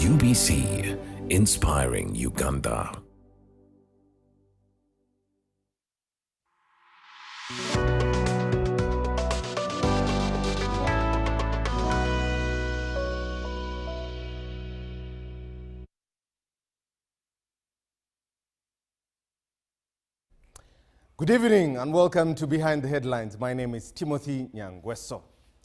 UBC, inspiring Uganda. Good evening and welcome to Behind the Headlines. My name is Timothy Nyangweso.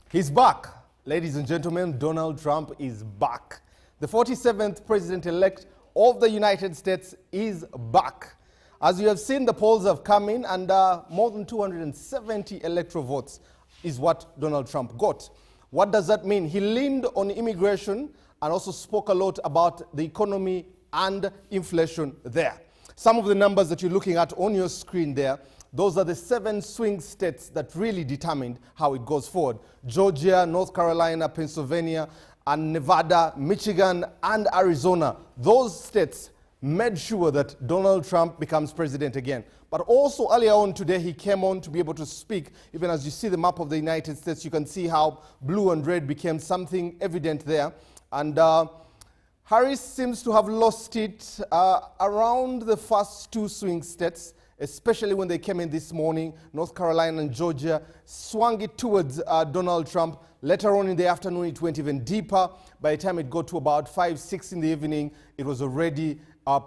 He's back. Ladies and gentlemen, Donald Trump is back. The 47th president-elect of the United States is back. As you have seen, the polls have come in and more than 270 electoral votes is what Donald Trump got. What does that mean? He leaned on immigration and also spoke a lot about the economy and inflation there. Some of the numbers that you're looking at on your screen there, those are the 7 swing states that really determined how it goes forward. Georgia, North Carolina, Pennsylvania, and Nevada, Michigan, and Arizona. Those states made sure that Donald Trump becomes president again. But also earlier on today, he came on to be able to speak. Even as you see the map of the United States, you can see how blue and red became something evident there. And Harris seems to have lost it around the first 2 swing states, especially when they came in this morning. North Carolina and Georgia swung it towards Donald Trump. Later on in the afternoon, it went even deeper. By the time it got to about 5, 6 in the evening, it was already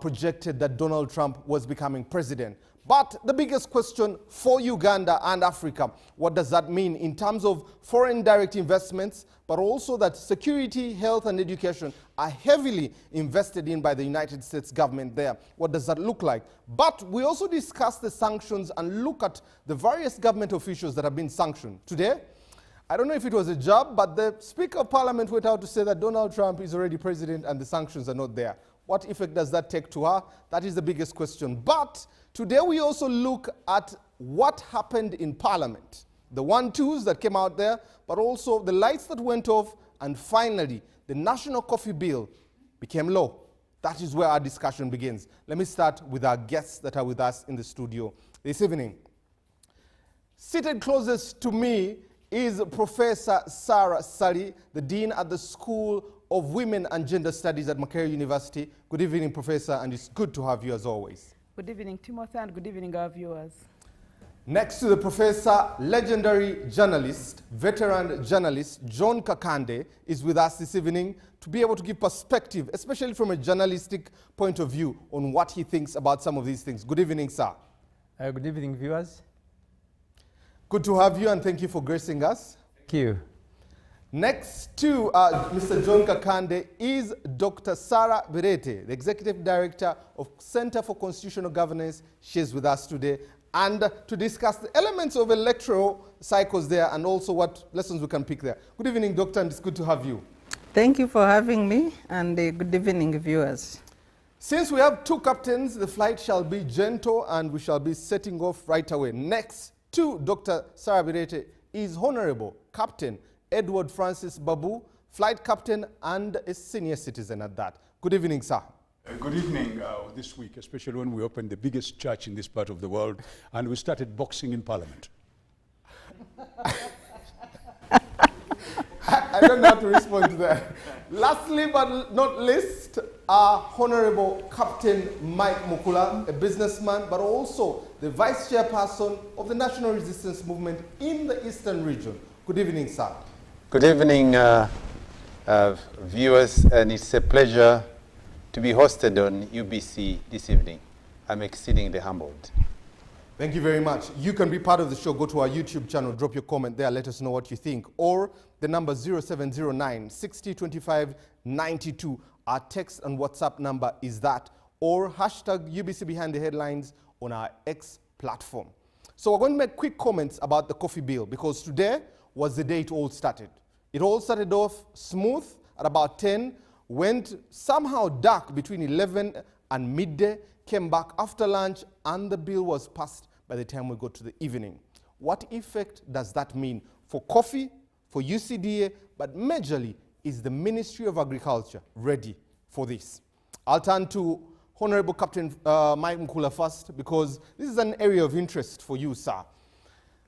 projected that Donald Trump was becoming president. But the biggest question for Uganda and Africa, what does that mean in terms of foreign direct investments, but also that security, health, and education are heavily invested in by the United States government there? What does that look like? But we also discuss the sanctions and look at the various government officials that have been sanctioned. Today, I don't know if it was a job, but the Speaker of Parliament went out to say that Donald Trump is already president and the sanctions are not there. What effect does that take to her? That is the biggest question. But today we also look at what happened in Parliament. The 1-2s that came out there, but also the lights that went off, and finally, the national coffee bill became law. That is where our discussion begins. Let me start with our guests that are with us in the studio this evening. Seated closest to me is Professor Sarah Sali, the Dean at the School of Women and Gender Studies at Makerere University. Good evening, Professor, and it's good to have you as always. Good evening, Timothy, and good evening, our viewers. Next to the professor, legendary journalist, veteran journalist, John Kakande is with us this evening to be able to give perspective, especially from a journalistic point of view, on what he thinks about some of these things. Good evening, sir. Good evening, viewers. Good to have you, and thank you for gracing us. Thank you. Next to Mr. John Kakande is Dr. Sarah Birete, the Executive Director of Center for Constitutional Governance. She's with us today, and to discuss the elements of electoral cycles there and also what lessons we can pick there. Good evening, Doctor, and it's good to have you. Thank you for having me, and good evening, viewers. Since we have 2 captains, the flight shall be gentle, and we shall be setting off right away. Next to Dr. Sarah Birete is Honorable Captain Edward Francis Babu, flight captain and a senior citizen at that. Good evening, sir. Good evening. This week, especially when we opened the biggest church in this part of the world and we started boxing in Parliament. I don't know how to respond to that. Lastly but not least, Honorable Captain Mike Mukula, a businessman, but also the Vice Chairperson of the National Resistance Movement in the Eastern region. Good evening, sir. Good evening, viewers, and it's a pleasure to be hosted on UBC this evening. I'm exceedingly humbled. Thank you very much. You can be part of the show. Go to our YouTube channel, drop your comment there, let us know what you think. Or the number 0709 60 25 92. Our text and WhatsApp number is that. Or hashtag UBC Behind the Headlines on our X platform. So we're going to make quick comments about the coffee bill because today was the day it all started. It all started off smooth at about 10, went somehow dark between 11 and midday, came back after lunch, and the bill was passed by the time we got to the evening. What effect does that mean for coffee, for UCDA, but majorly is the Ministry of Agriculture ready for this? I'll turn to Honorable Captain Mike Mukula first because this is an area of interest for you, sir.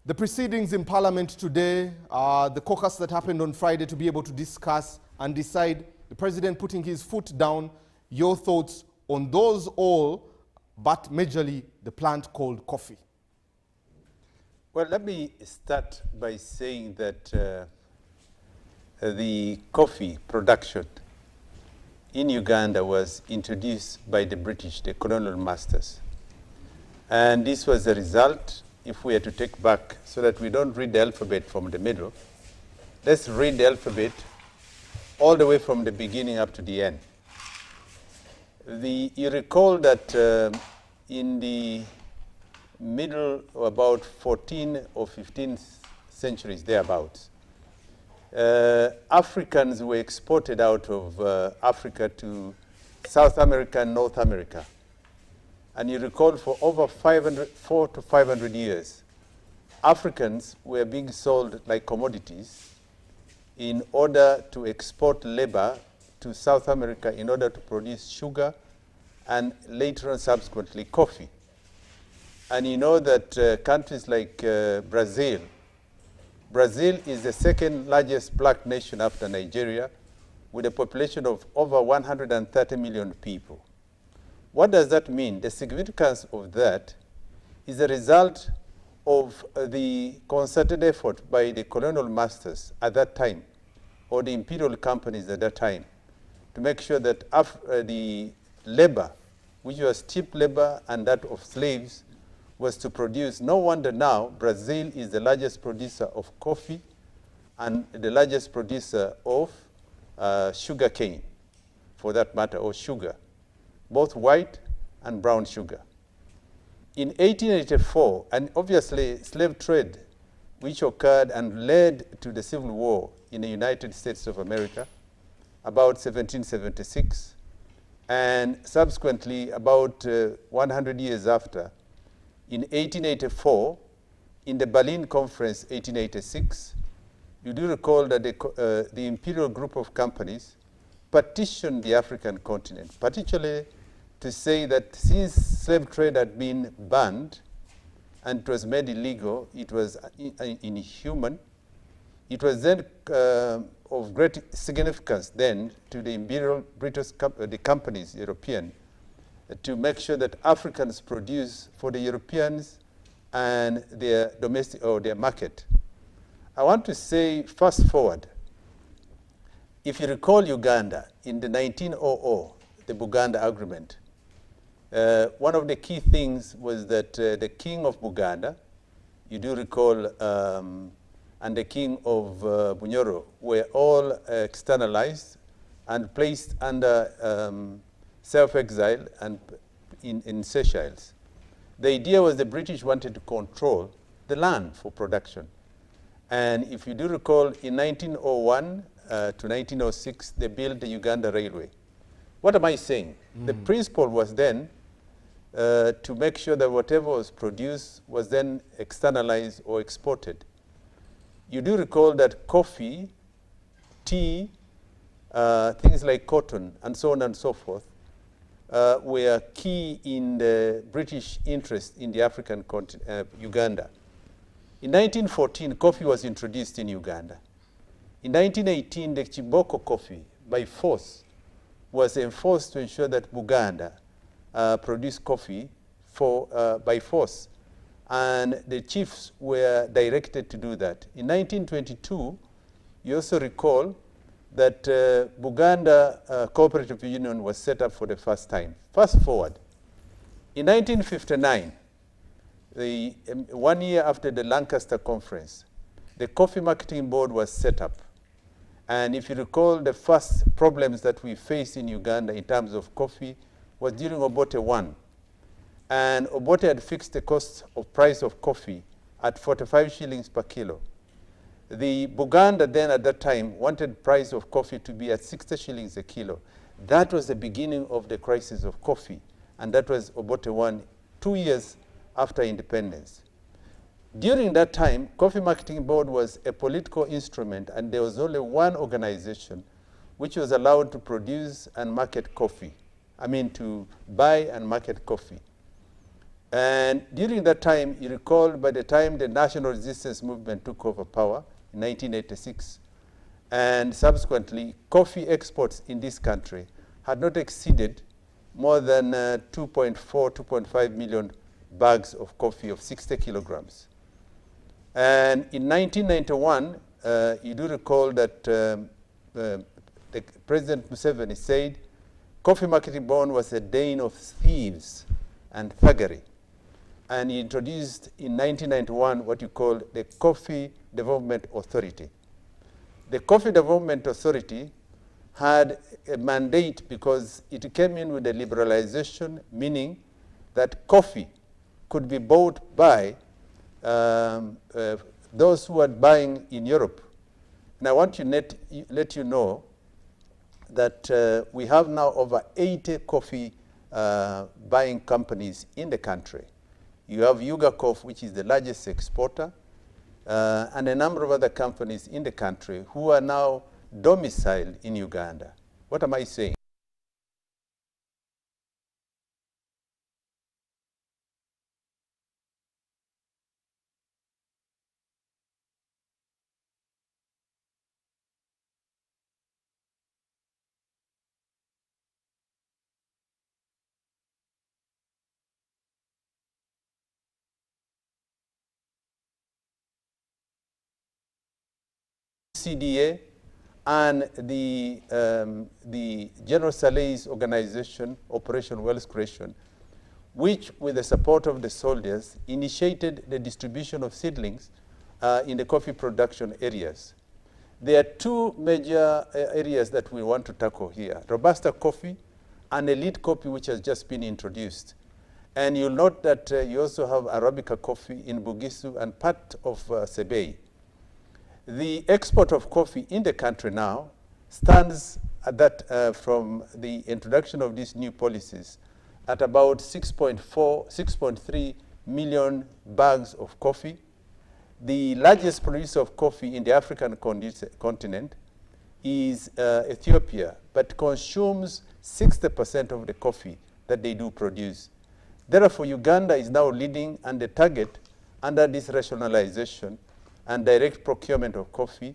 The proceedings in Parliament today, the caucus that happened on Friday to be able to discuss and decide the president putting his foot down. Your thoughts on those all, but majorly the plant called coffee? Well, let me start by saying that the coffee production in Uganda was introduced by the British, the colonial masters. And this was the result, if we are to take back, so that we don't read the alphabet from the middle, let's read the alphabet all the way from the beginning up to the end. You recall that in the middle, about 14th or 15th centuries, thereabouts, Africans were exported out of Africa to South America and North America. And you recall for over 400 to 500 years, Africans were being sold like commodities in order to export labor to South America in order to produce sugar and later on subsequently coffee. And you know that countries like Brazil is the second largest black nation after Nigeria, with a population of over 130 million people. What does that mean? The significance of that is a result of the concerted effort by the colonial masters at that time, or the imperial companies at that time, to make sure that the labor, which was cheap labor and that of slaves, was to produce. No wonder now Brazil is the largest producer of coffee and the largest producer of sugar cane, for that matter, or sugar, both white and brown sugar. In 1884, and obviously slave trade, which occurred and led to the Civil War in the United States of America, about 1776, and subsequently about 100 years after, in 1884, in the Berlin Conference, 1886, you do recall that the imperial group of companies partitioned the African continent, particularly to say that since slave trade had been banned and it was made illegal, it was inhuman. It was then of great significance then to the imperial British the companies, European, to make sure that Africans produce for the Europeans and their domestic or their market. I want to say, fast forward, if you recall Uganda in the 1900, the Buganda Agreement, one of the key things was that the king of Buganda, you do recall, and the king of Bunyoro were all externalized and placed under self-exile and in Seychelles. The idea was the British wanted to control the land for production. And if you do recall, in 1901 to 1906, they built the Uganda Railway. What am I saying? The principle was then to make sure that whatever was produced was then externalized or exported. You do recall that coffee, tea, things like cotton, and so on and so forth, were key in the British interest in the African continent, Uganda. In 1914, coffee was introduced in Uganda. In 1918, the Chiboko coffee, by force, was enforced to ensure that Buganda produced coffee by force. And the chiefs were directed to do that. In 1922, you also recall that Buganda Cooperative Union was set up for the first time. Fast forward. In 1959, 1 year after the Lancaster Conference, the Coffee Marketing Board was set up. And if you recall, the first problems that we faced in Uganda in terms of coffee was during Obote 1. And Obote had fixed the cost of price of coffee at 45 shillings per kilo. The Buganda then at that time wanted price of coffee to be at 60 shillings a kilo. That was the beginning of the crisis of coffee. And that was Obote 1, 2 years after independence. During that time, Coffee Marketing Board was a political instrument, and there was only one organization which was allowed to produce and market coffee. I mean, to buy and market coffee. And during that time, you recall, by the time the National Resistance Movement took over power in 1986, and subsequently coffee exports in this country had not exceeded more than 2.4, 2.5 million bags of coffee of 60 kilograms. And in 1991, you do recall that President Museveni said coffee marketing board was a den of thieves and thuggery. And he introduced in 1991 what you call the Coffee Development Authority. The Coffee Development Authority had a mandate because it came in with a liberalization, meaning that coffee could be bought by those who are buying in Europe. And I want to let you know that we have now over 80 coffee buying companies in the country. You have Uganda, which is the largest exporter, and a number of other companies in the country who are now domiciled in Uganda. What am I saying? CDA and the General Saleh's organization, Operation Wealth Creation, which, with the support of the soldiers, initiated the distribution of seedlings in the coffee production areas. There are two major areas that we want to tackle here: Robusta coffee and elite coffee, which has just been introduced. And you'll note that you also have Arabica coffee in Bugisu and part of Sebei. The export of coffee in the country now stands at that, from the introduction of these new policies, at about 6.3 million bags of coffee. The largest producer of coffee in the African continent is Ethiopia, but consumes 60% of the coffee that they do produce. Therefore, Uganda is now leading, and the target under this rationalization and direct procurement of coffee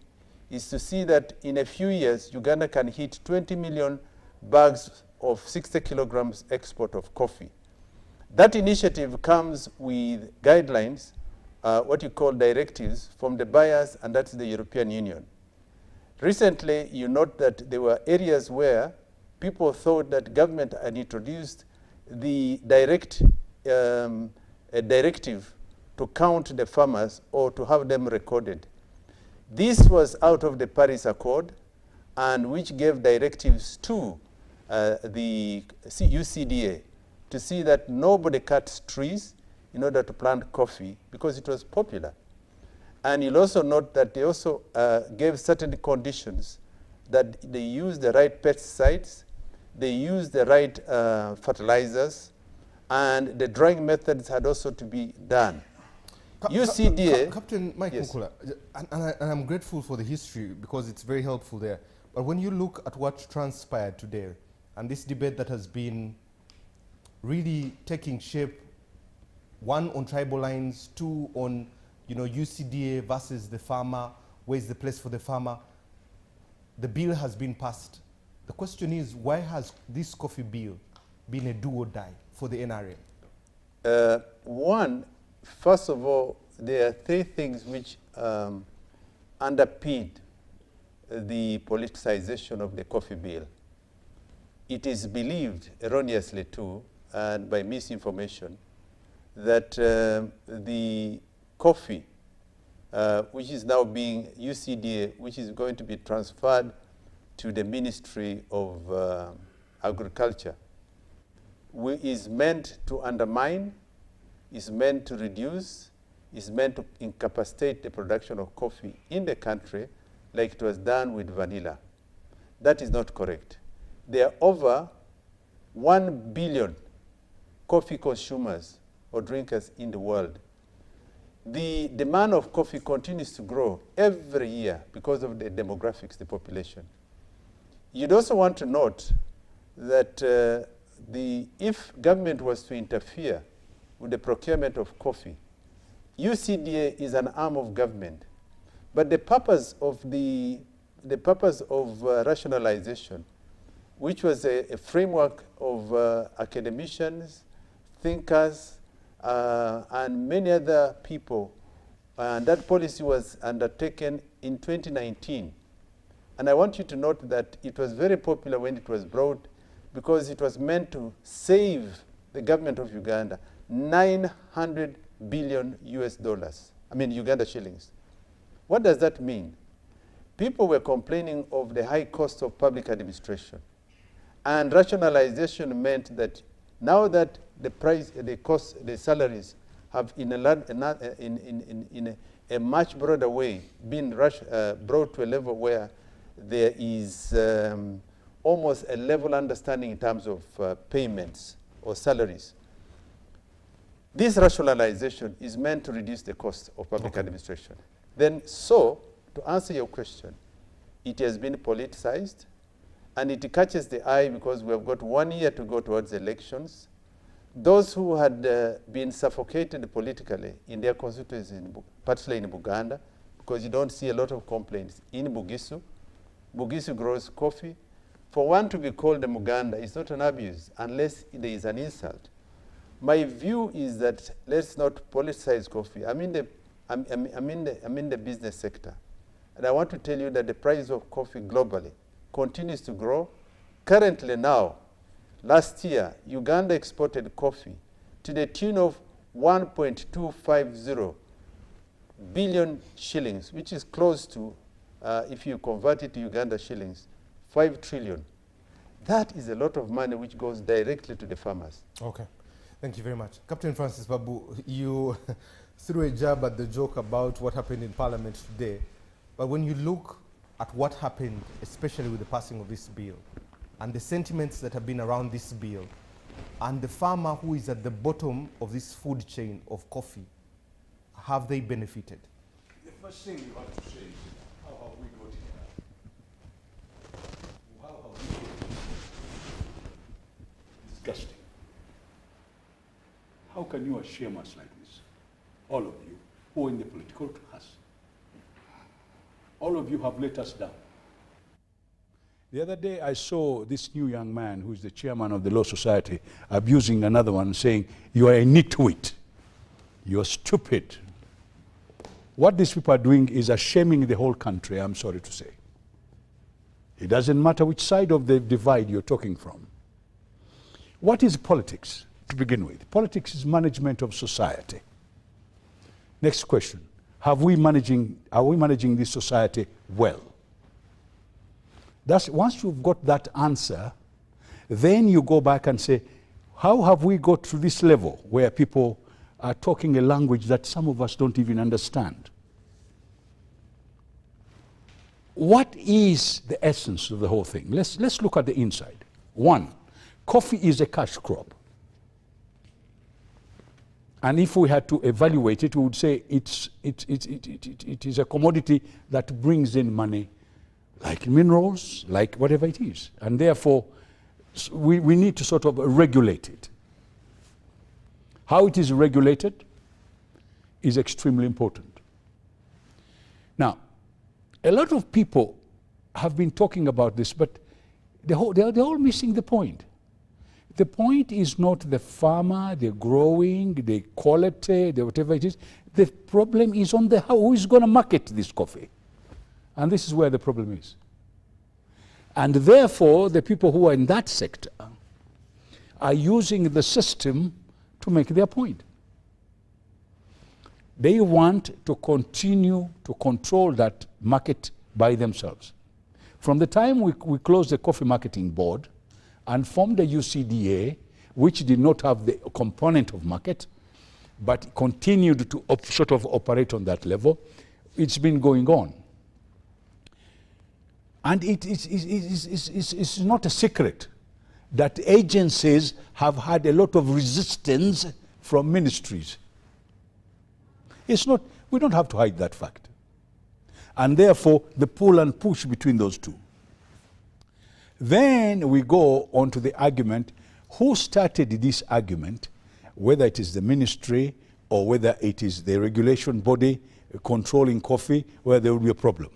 is to see that in a few years, Uganda can hit 20 million bags of 60 kilograms export of coffee. That initiative comes with guidelines, what you call directives, from the buyers, and that's the European Union. Recently, you note that there were areas where people thought that government had introduced the directive to count the farmers or to have them recorded. This was out of the Paris Accord, and which gave directives to the UCDA to see that nobody cuts trees in order to plant coffee, because it was popular. And you'll also note that they also gave certain conditions, that they use the right pesticides, they use the right fertilizers, and the drying methods had also to be done. UCDA. Captain Mike Mukula, and I'm grateful for the history because it's very helpful there. But when you look at what transpired today and this debate that has been really taking shape, one on tribal lines, two on UCDA versus the farmer, where's the place for the farmer? The bill has been passed. The question is, why has this coffee bill been a do or die for the NRM? One, first of all, there are three things which underpin the politicization of the coffee bill. It is believed, erroneously too, and by misinformation, that the coffee, which is now being UCDA, which is going to be transferred to the Ministry of Agriculture, is meant to undermine, is meant to reduce, is meant to incapacitate the production of coffee in the country like it was done with vanilla. That is not correct. There are over 1 billion coffee consumers or drinkers in the world. The demand of coffee continues to grow every year because of the demographics, the population. You'd also want to note that if government was to interfere with the procurement of coffee, UCDA is an arm of government. But the purpose of the the purpose of rationalization, which was a framework of academicians, thinkers, and many other people. And that policy was undertaken in 2019. And I want you to note that it was very popular when it was brought because it was meant to save the government of Uganda 900 billion US dollars. I mean, Uganda shillings. What does that mean? People were complaining of the high cost of public administration. And rationalization meant that now that the price, the cost, the salaries have in a much broader way been brought to a level where there is almost a level understanding in terms of payments or salaries. This rationalization is meant to reduce the cost of public administration. Then, so, to answer your question, it has been politicized, and it catches the eye because we have got 1 year to go towards elections. Those who had been suffocated politically in their constituencies, particularly in Buganda, because you don't see a lot of complaints in Bugisu. Bugisu grows coffee. For one to be called a Muganda is not an abuse unless there is an insult. My view is that let's not politicize coffee. I'm in the business sector. And I want to tell you that the price of coffee globally continues to grow. Currently now, last year, Uganda exported coffee to the tune of 1.250 billion shillings, which is close to, if you convert it to Uganda shillings, 5 trillion. That is a lot of money which goes directly to the farmers. Okay. Thank you very much. Captain Francis Babu, you threw a jab at the joke about what happened in Parliament today. But when you look at what happened, especially with the passing of this bill, and the sentiments that have been around this bill, and the farmer who is at the bottom of this food chain of coffee, have they benefited? The first thing you have to say is, how have we got here? How have we got here? Disgusting. How can you shame us like this? All of you who are in the political class. All of you have let us down. The other day I saw this new young man who is the chairman of the Law Society abusing another one, saying, you are a nitwit. You are stupid. What these people are doing is shaming the whole country, I'm sorry to say. It doesn't matter which side of the divide you're talking from. What is politics to begin with? Politics is management of society. Next question. Are we managing this society well? Once you've got that answer, then you go back and say, how have we got to this level where people are talking a language that some of us don't even understand? What is the essence of the whole thing? Let's look at the inside. One, coffee is a cash crop. And if we had to evaluate it, we would say it is a commodity that brings in money, like minerals, like whatever it is. And therefore, we need to sort of regulate it. How it is regulated is extremely important. Now, a lot of people have been talking about this, but they're all missing the point. The point is not the farmer, the growing, the quality, the whatever it is. The problem is on the who is going to market this coffee. And this is where the problem is. And therefore, the people who are in that sector are using the system to make their point. They want to continue to control that market by themselves. From the time we closed the Coffee Marketing Board and formed the UCDA, which did not have the component of market, but continued to sort of operate on that level, it's been going on. And it's not a secret that agencies have had a lot of resistance from ministries. It's not, we don't have to hide that fact. And therefore, the pull and push between those two. Then we go on to the argument, who started this argument, whether it is the ministry or whether it is the regulation body controlling coffee, where there will be a problem.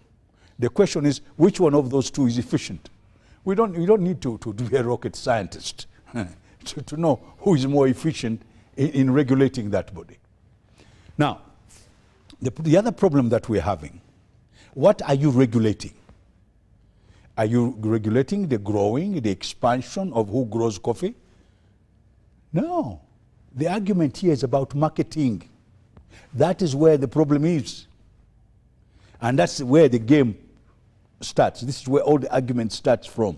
The question is, which one of those two is efficient? We don't need to be a rocket scientist to know who is more efficient in regulating that body. Now, the other problem that we're having, what are you regulating? Are you regulating the growing, the expansion of who grows coffee? No. The argument here is about marketing. That is where the problem is. And that's where the game starts. This is where all the argument starts from.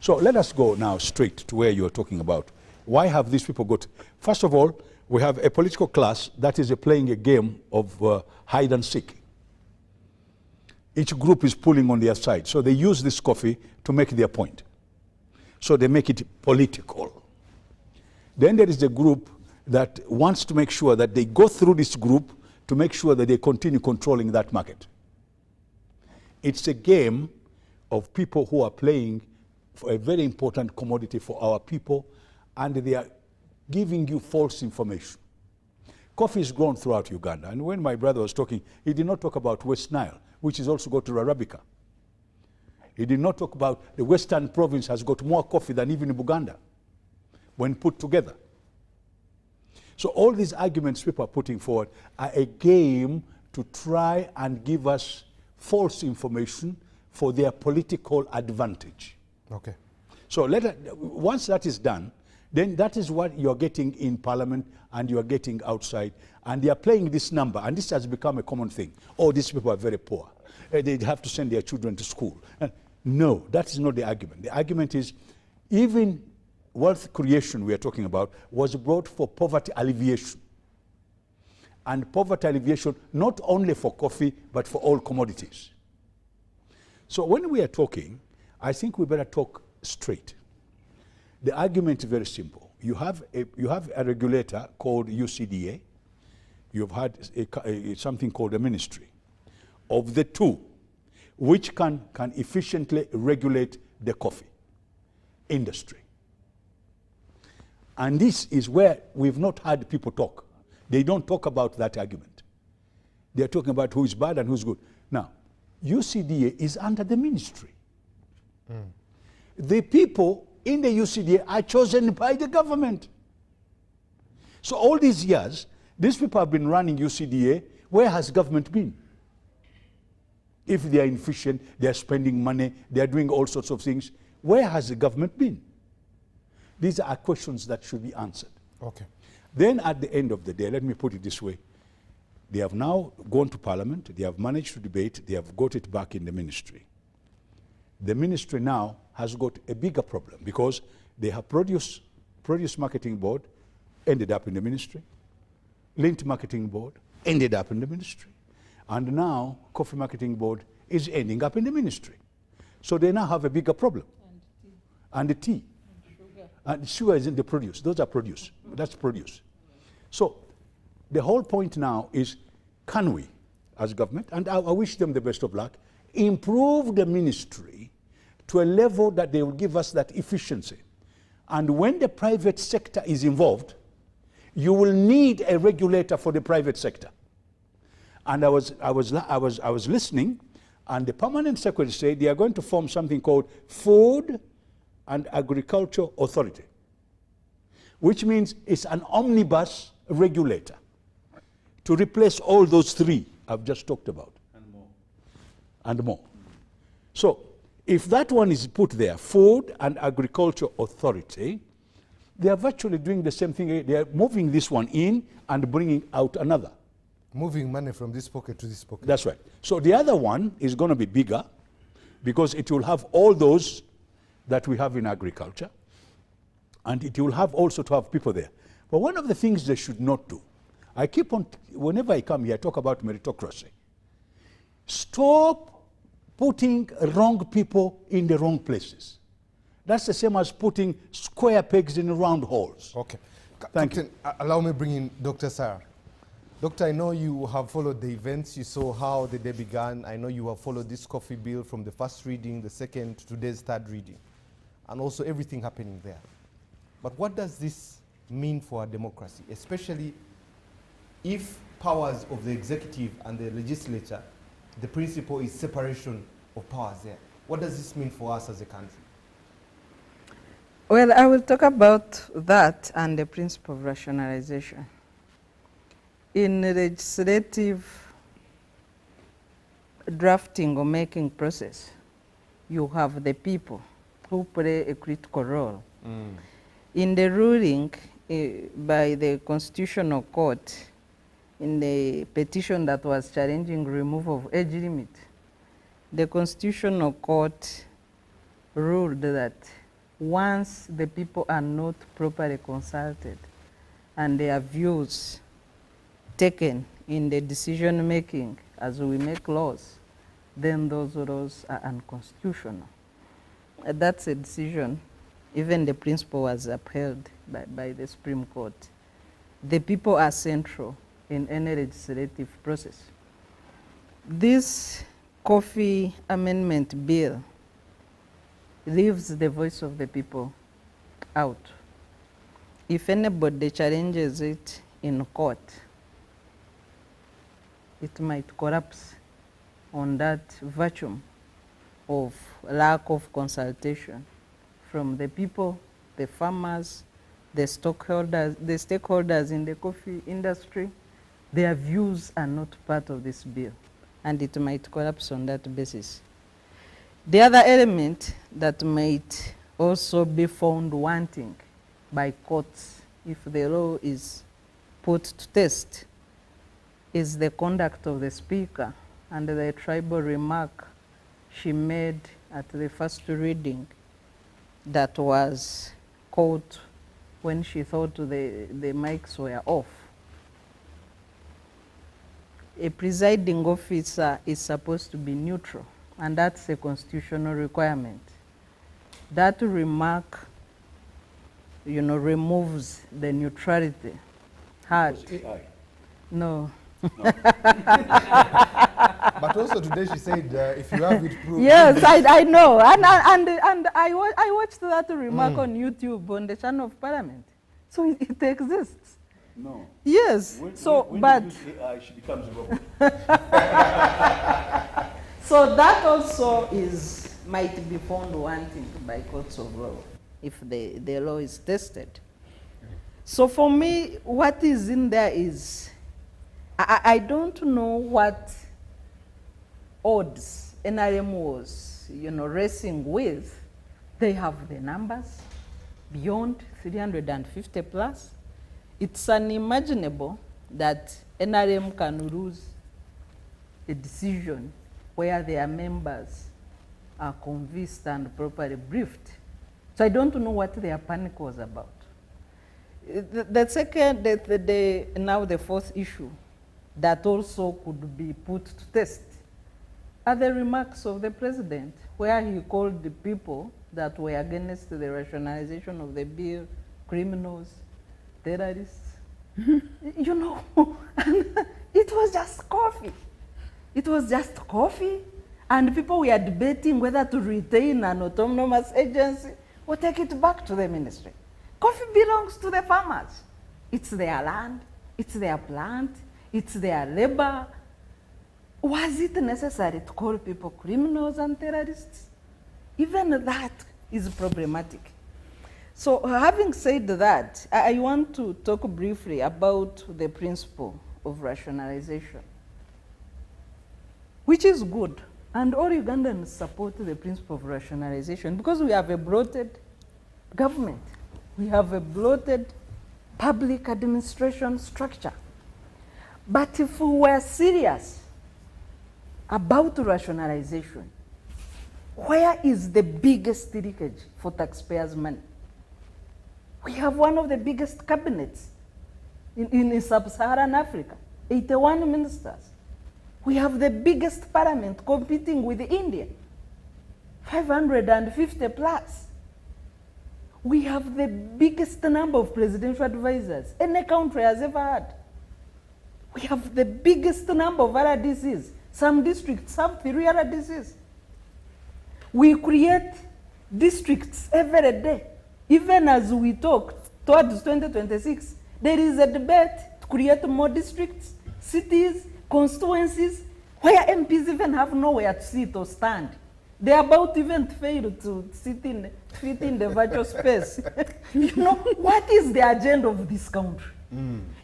So let us go now straight to where you're talking about. Why have these people got... First of all, we have a political class that is playing a game of hide and seek. Each group is pulling on their side. So they use this coffee to make their point. So they make it political. Then there is the group that wants to make sure that they go through this group to make sure that they continue controlling that market. It's a game of people who are playing for a very important commodity for our people, and they are giving you false information. Coffee is grown throughout Uganda, and when my brother was talking, he did not talk about West Nile, which is also got to Arabica. He did not talk about the Western province has got more coffee than even Uganda when put together. So all these arguments people are putting forward are a game to try and give us false information for their political advantage. Okay. So once that is done, then that is what you're getting in Parliament and you're getting outside. And they are playing this number, and this has become a common thing. Oh, these people are very poor. They have to send their children to school. No, that is not the argument. The argument is even wealth creation we are talking about was brought for poverty alleviation. And poverty alleviation not only for coffee, but for all commodities. So when we are talking, I think we better talk straight. The argument is very simple. You have a regulator called UCDA. You've had something called a ministry. Of the two, which can efficiently regulate the coffee industry? And this is where we've not had people talk. They don't talk about that argument. They're talking about who is bad and who's good. Now, UCDA is under the ministry. The people in the UCDA are chosen by the government. So all these years, these people have been running UCDA. Where has government been? If they are inefficient, they are spending money, they are doing all sorts of things, where has the government been? These are questions that should be answered. Okay. Then at the end of the day, let me put it this way. They have now gone to Parliament, they have managed to debate, they have got it back in the ministry. The ministry now has got a bigger problem because they have produce marketing board, ended up in the ministry. Lint marketing board, ended up in the ministry. And now coffee marketing board is ending up in the ministry. So they now have a bigger problem. And the tea. And sugar. And sugar is in the produce. Those are produce. That's produce. So the whole point now is, can we, as government, and I wish them the best of luck, improve the ministry to a level that they will give us that efficiency. And when the private sector is involved, you will need a regulator for the private sector. And I was listening, and the permanent secretary said they are going to form something called Food and Agriculture Authority, which means it's an omnibus regulator to replace all those three I've just talked about. And more. And more. So if that one is put there, Food and Agriculture Authority, they are virtually doing the same thing. They are moving this one in and bringing out another. Moving money from this pocket to this pocket. That's right. So the other one is going to be bigger because it will have all those that we have in agriculture, and it will have also to have people there. But one of the things they should not do, I keep on, whenever I come here, I talk about meritocracy. Stop putting wrong people in the wrong places. That's the same as putting square pegs in round holes. Okay. Thank Captain, allow me bring in Dr. Sarah. Doctor, I know you have followed the events. You saw how the day began. I know you have followed this coffee bill from the first reading, the second, today's third reading, and also everything happening there. But what does this mean for our democracy, especially if powers of the executive and the legislature the principle is separation of powers there. What does this mean for us as a country? Well, I will talk about that and the principle of rationalization. In the legislative drafting or making process, you have the people who play a critical role. In the ruling by the Constitutional Court, in the petition that was challenging removal of age limit, the Constitutional Court ruled that once the people are not properly consulted and their views taken in the decision making as we make laws, then those laws are unconstitutional. That's a decision. Even the principle was upheld by the Supreme Court. The people are central in any legislative process. This Coffee Amendment Bill leaves the voice of the people out. If anybody challenges it in court, it might collapse on that vacuum of lack of consultation from the people, the farmers, the stakeholders in the coffee industry. Their views are not part of this bill, and it might collapse on that basis. The other element that might also be found wanting by courts if the law is put to test is the conduct of the speaker and the tribal remark she made at the first reading that was caught when she thought the mics were off. A presiding officer is supposed to be neutral, and that's a constitutional requirement. That remark, removes the neutrality. Hard. AI. No. But also today she said, if you have it proved. Yes, I know. And I watched that remark on YouTube on the channel of Parliament. So it exists. No. Yes. When but you use AI, she becomes a robot. so that also might be found wanting by courts of law if the law is tested. So for me, what is in there is, I don't know what odds NRM was, racing with. They have the numbers beyond 350 plus. It's unimaginable that NRM can lose a decision where their members are convinced and properly briefed. So I don't know what their panic was about. The second, now the fourth issue that also could be put to test are the remarks of the president, where he called the people that were against the rationalization of the bill criminals, terrorists. It was just coffee. It was just coffee, and people were debating whether to retain an autonomous agency or take it back to the ministry. Coffee belongs to the farmers. It's their land, it's their plant, it's their labor. Was it necessary to call people criminals and terrorists? Even that is problematic. So having said that, I want to talk briefly about the principle of rationalization, which is good. And all Ugandans support the principle of rationalization because we have a bloated government. We have a bloated public administration structure. But if we were serious about rationalization, where is the biggest leakage for taxpayers' money? We have one of the biggest cabinets in sub-Saharan Africa, 81 ministers. We have the biggest parliament competing with India, 550 plus. We have the biggest number of presidential advisors any country has ever had. We have the biggest number of RDCs. Some districts have 3 RDCs. We create districts every day. Even as we talk towards 2026, there is a debate to create more districts, cities, constituencies. where MPs even have nowhere to sit or stand. They are about even to fail to fit in the virtual space. You know, what is the agenda of this country?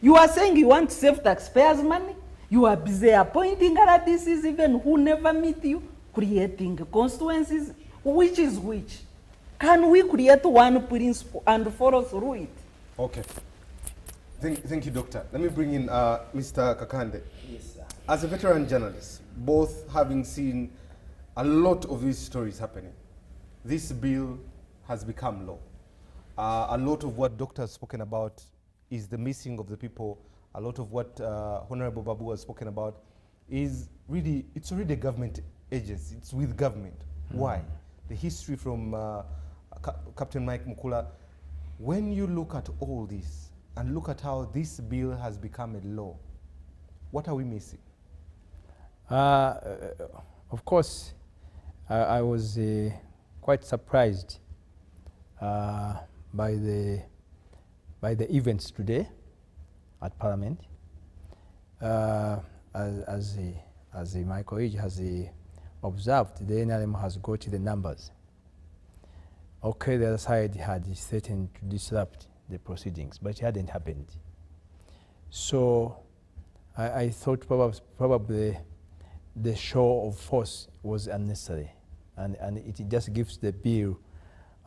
You are saying you want to save taxpayers' money. You are busy appointing RDCs even who never meet you, creating constituencies. Which is which? Can we create one principle and follow through it? Okay. Thank you, Doctor. Let me bring in Mr. Kakande. Yes, sir. As a veteran journalist, both having seen a lot of these stories happening, this bill has become law. A lot of what Doctor has spoken about is the missing of the people. A lot of what Honorable Babu has spoken about is really, it's already a government agency. It's with government. Why? The history from Captain Mike Mukula. When you look at all this and look at how this bill has become a law, what are we missing? Of course, I was quite surprised by the events today at Parliament. As my colleague has observed, the NRM has got the numbers. Okay, the other side had threatened to disrupt the proceedings, but it hadn't happened. So I thought probably the show of force was unnecessary, and it just gives the bill,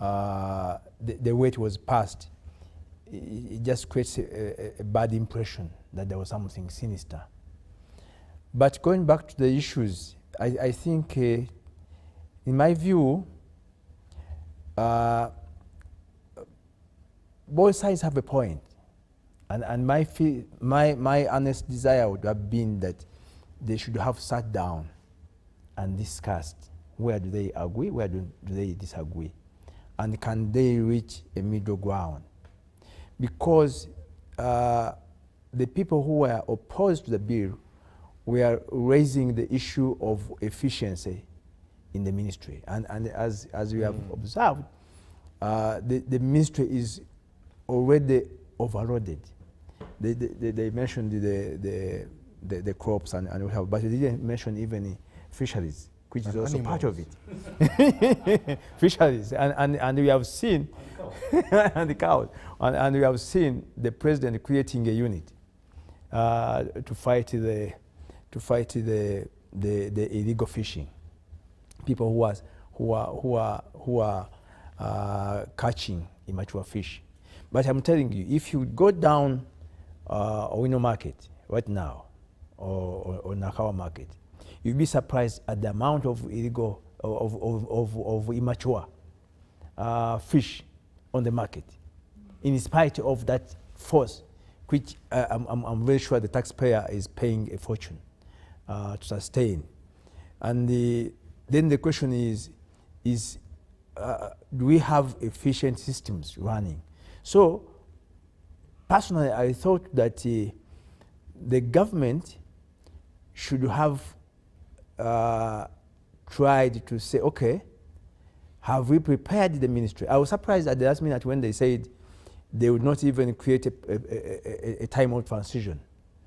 the way it was passed, it just creates a bad impression that there was something sinister. But going back to the issues, I think, in my view, both sides have a point, and my honest desire would have been that they should have sat down and discussed where do they agree, where do they disagree, and can they reach a middle ground. Because the people who were opposed to the bill were raising the issue of efficiency in the ministry. And as we have observed, the ministry is already overloaded. They mentioned the crops and we have, but they didn't mention even fisheries, which is also part of it. Fisheries, and we have seen, and the cows, and we have seen the president creating a unit to fight the illegal fishing. People who are catching immature fish. But I'm telling you, if you go down Owino market right now, or Nakawa market, you'll be surprised at the amount of illegal, of immature fish on the market, in spite of that force, which I'm very sure the taxpayer is paying a fortune to sustain. And then the question is do we have efficient systems running? So personally, I thought that the government should have tried to say, okay, have we prepared the ministry? I was surprised at the last minute when they said they would not even create a time of transition.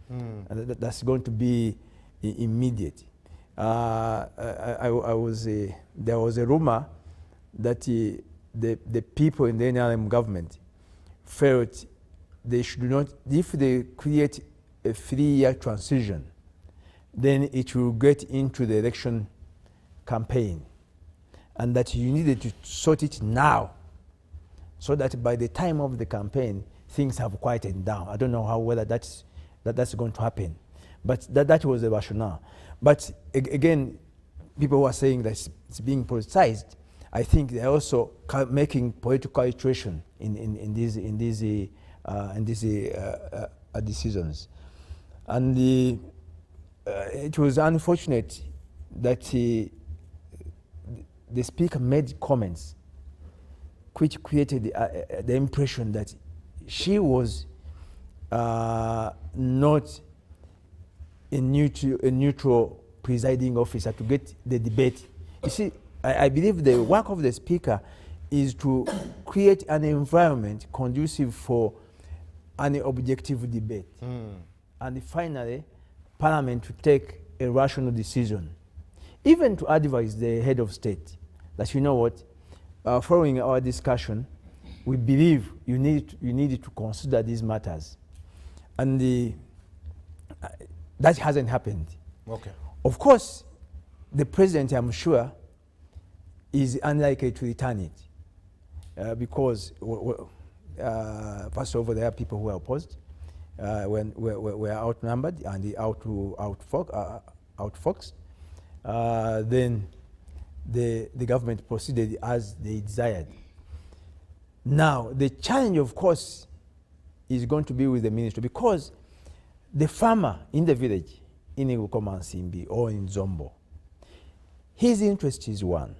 And that's going to be immediate. There was a rumor that the people in the NRM government felt they should not, if they create a 3-year transition, then it will get into the election campaign, and that you needed to sort it now, so that by the time of the campaign, things have quieted down. I don't know whether that's going to happen, but that was the rationale. But again, people who are saying that it's being politicized, I think they're also making political iteration in these decisions. And it was unfortunate that the speaker made comments which created the impression that she was not a neutral presiding officer to get the debate. You see, I believe the work of the speaker is to create an environment conducive for an objective debate. And finally, Parliament to take a rational decision, even to advise the head of state that, you know what, following our discussion, we believe you need to consider these matters. And that hasn't happened. Okay. Of course, the president, I'm sure, is unlikely to return it because, first of all, there are people who are opposed, when we're outnumbered and outfoxed. Then the government proceeded as they desired. Now, the challenge, of course, is going to be with the ministry, because the farmer in the village, in Irukomansimbi or in Zombo, his interest is one.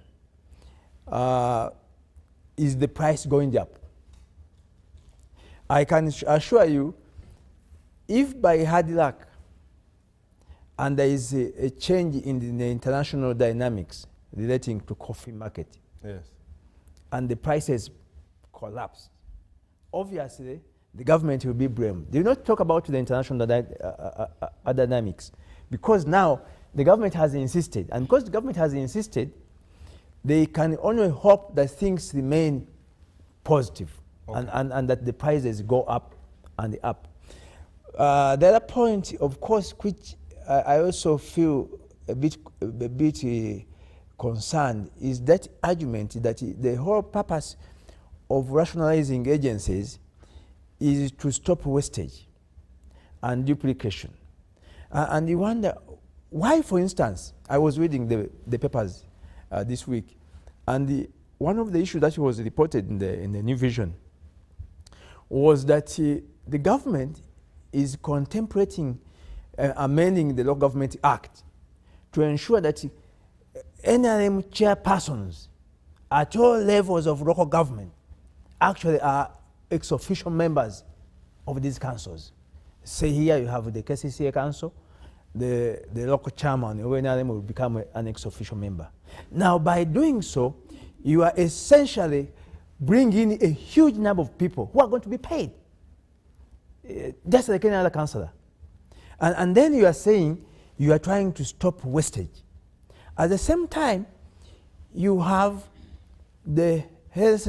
Is the price going up? I can assure you, if by hard luck and there is a change in the international dynamics relating to coffee market, Yes. and the prices collapse, obviously the government will be blamed. They will not talk about the international dynamics, because now the government has insisted, and because the government has insisted, they can only hope that things remain positive, Okay. and that the prices go up and up. The other point, of course, which I also feel a bit concerned, is that argument that the whole purpose of rationalizing agencies is to stop wastage and duplication. And you wonder why, for instance, I was reading the papers this week, and one of the issues that was reported in the New Vision was that the government is contemplating amending the Local Government Act to ensure that NRM chairpersons at all levels of local government actually are ex-official members of these councils. Say here you have the KCCA council, the local chairman of NRM will become an ex-official member. Now, by doing so, you are essentially bringing a huge number of people who are going to be paid, just like any other councillor. And then you are saying you are trying to stop wastage. At the same time, you have the health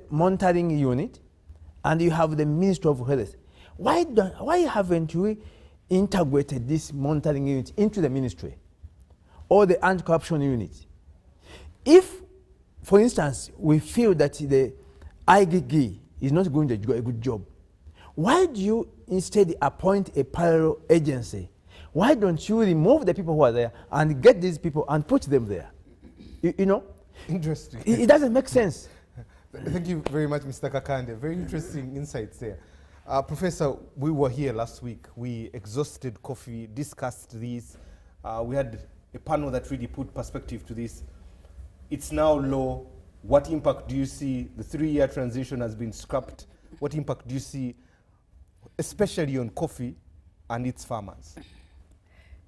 monitoring unit, and you have the Ministry of Health. Why haven't we integrated this monitoring unit into the ministry or the anti-corruption unit? If, for instance, we feel that the IGG is not going to do a good job, why do you instead appoint a parallel agency? Why don't you remove the people who are there and get these people and put them there? You know? Interesting. It doesn't make sense. Thank you very much, Mr. Kakande. Very interesting insights there. Professor, we were here last week. We exhausted coffee, discussed this. We had a panel that really put perspective to this. It's now law. What impact do you see? The 3-year transition has been scrapped. What impact do you see, especially on coffee and its farmers?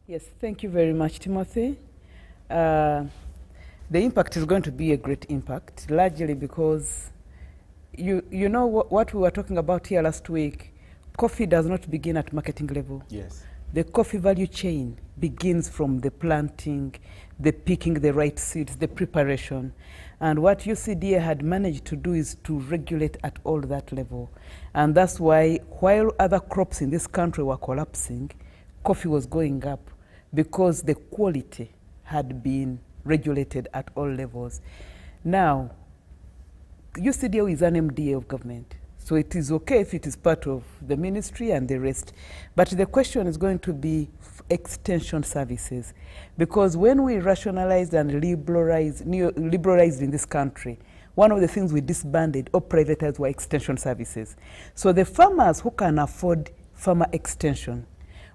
Yes, thank you very much, Timothy. The impact is going to be a great impact, largely because you know what we were talking about here last week. Coffee does not begin at marketing level. Yes. The coffee value chain begins from the planting, the picking the right seeds, the preparation. And what UCDA had managed to do is to regulate at all that level. And that's why, while other crops in this country were collapsing, coffee was going up, because the quality had been regulated at all levels. Now, UCDA is an MDA of government, so it is okay if it is part of the ministry and the rest. But the question is going to be extension services, because when we rationalized and liberalized in this country, one of the things we disbanded or privatized were extension services. So the farmers who can afford farmer extension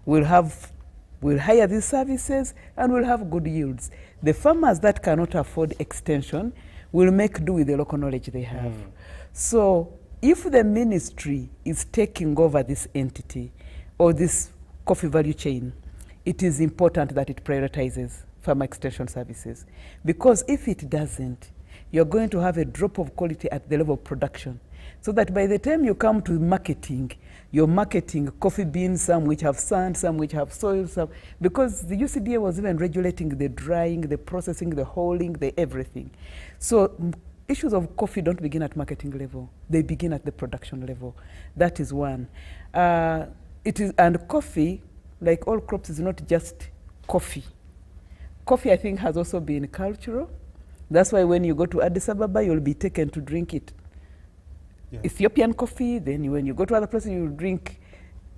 will hire these services and will have good yields. The farmers that cannot afford extension will make do with the local knowledge they have. So if the ministry is taking over this entity or this coffee value chain, it is important that it prioritizes farmer extension services. Because if it doesn't, you're going to have a drop of quality at the level of production. So that by the time you come to marketing, you're marketing coffee beans, some which have sand, some which have soil, some, because the UCDA was even regulating the drying, the processing, the hulling, the everything. So issues of coffee don't begin at marketing level. They begin at the production level. That is one. And coffee, like all crops, is not just coffee. Coffee, I think, has also been cultural. That's why when you go to Addis Ababa, you'll be taken to drink it. Yeah. Ethiopian coffee, then when you go to other places, you drink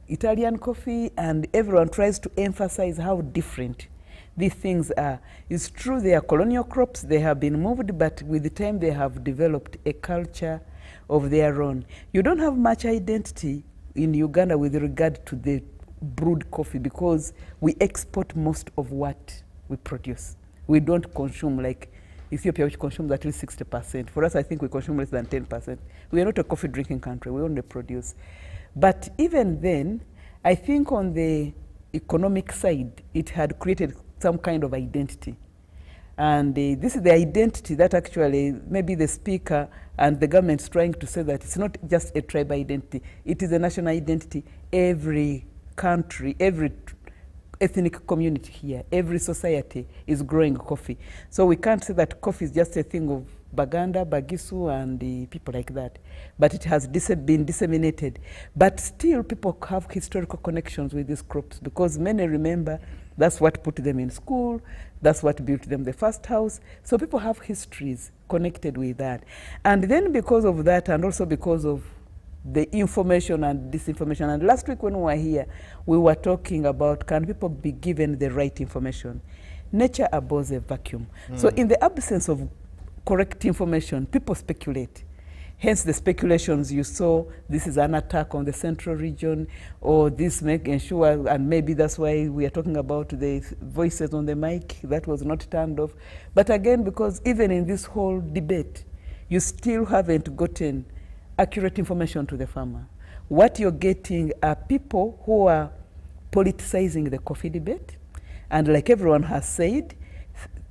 Italian coffee, and everyone tries to emphasize how different these things are. It's true they are colonial crops, they have been moved, but with the time they have developed a culture of their own. You don't have much identity in Uganda with regard to the brewed coffee because we export most of what we produce. We don't consume like Ethiopia, which consumes at least 60%. For us, I think we consume less than 10%. We are not a coffee drinking country, we only produce. But even then, I think on the economic side, it had created some kind of identity. And this is the identity that actually maybe the speaker and the government is trying to say that it's not just a tribe identity, it is a national identity. Every country, every ethnic community here, every society is growing coffee. So we can't say that coffee is just a thing of Baganda, Bagisu, and people like that. But it has been disseminated. But still, people have historical connections with these crops because many remember that's what put them in school, that's what built them the first house. So people have histories connected with that. And then because of that, and also because of the information and disinformation. And last week when we were here, we were talking about can people be given the right information? Nature abhors a vacuum. So in the absence of correct information, people speculate. Hence the speculations you saw, this is an attack on the central region, or this make ensure, and maybe that's why we are talking about the voices on the mic, that was not turned off. But again, because even in this whole debate, you still haven't gotten accurate information to the farmer. What you're getting are people who are politicizing the coffee debate. And like everyone has said,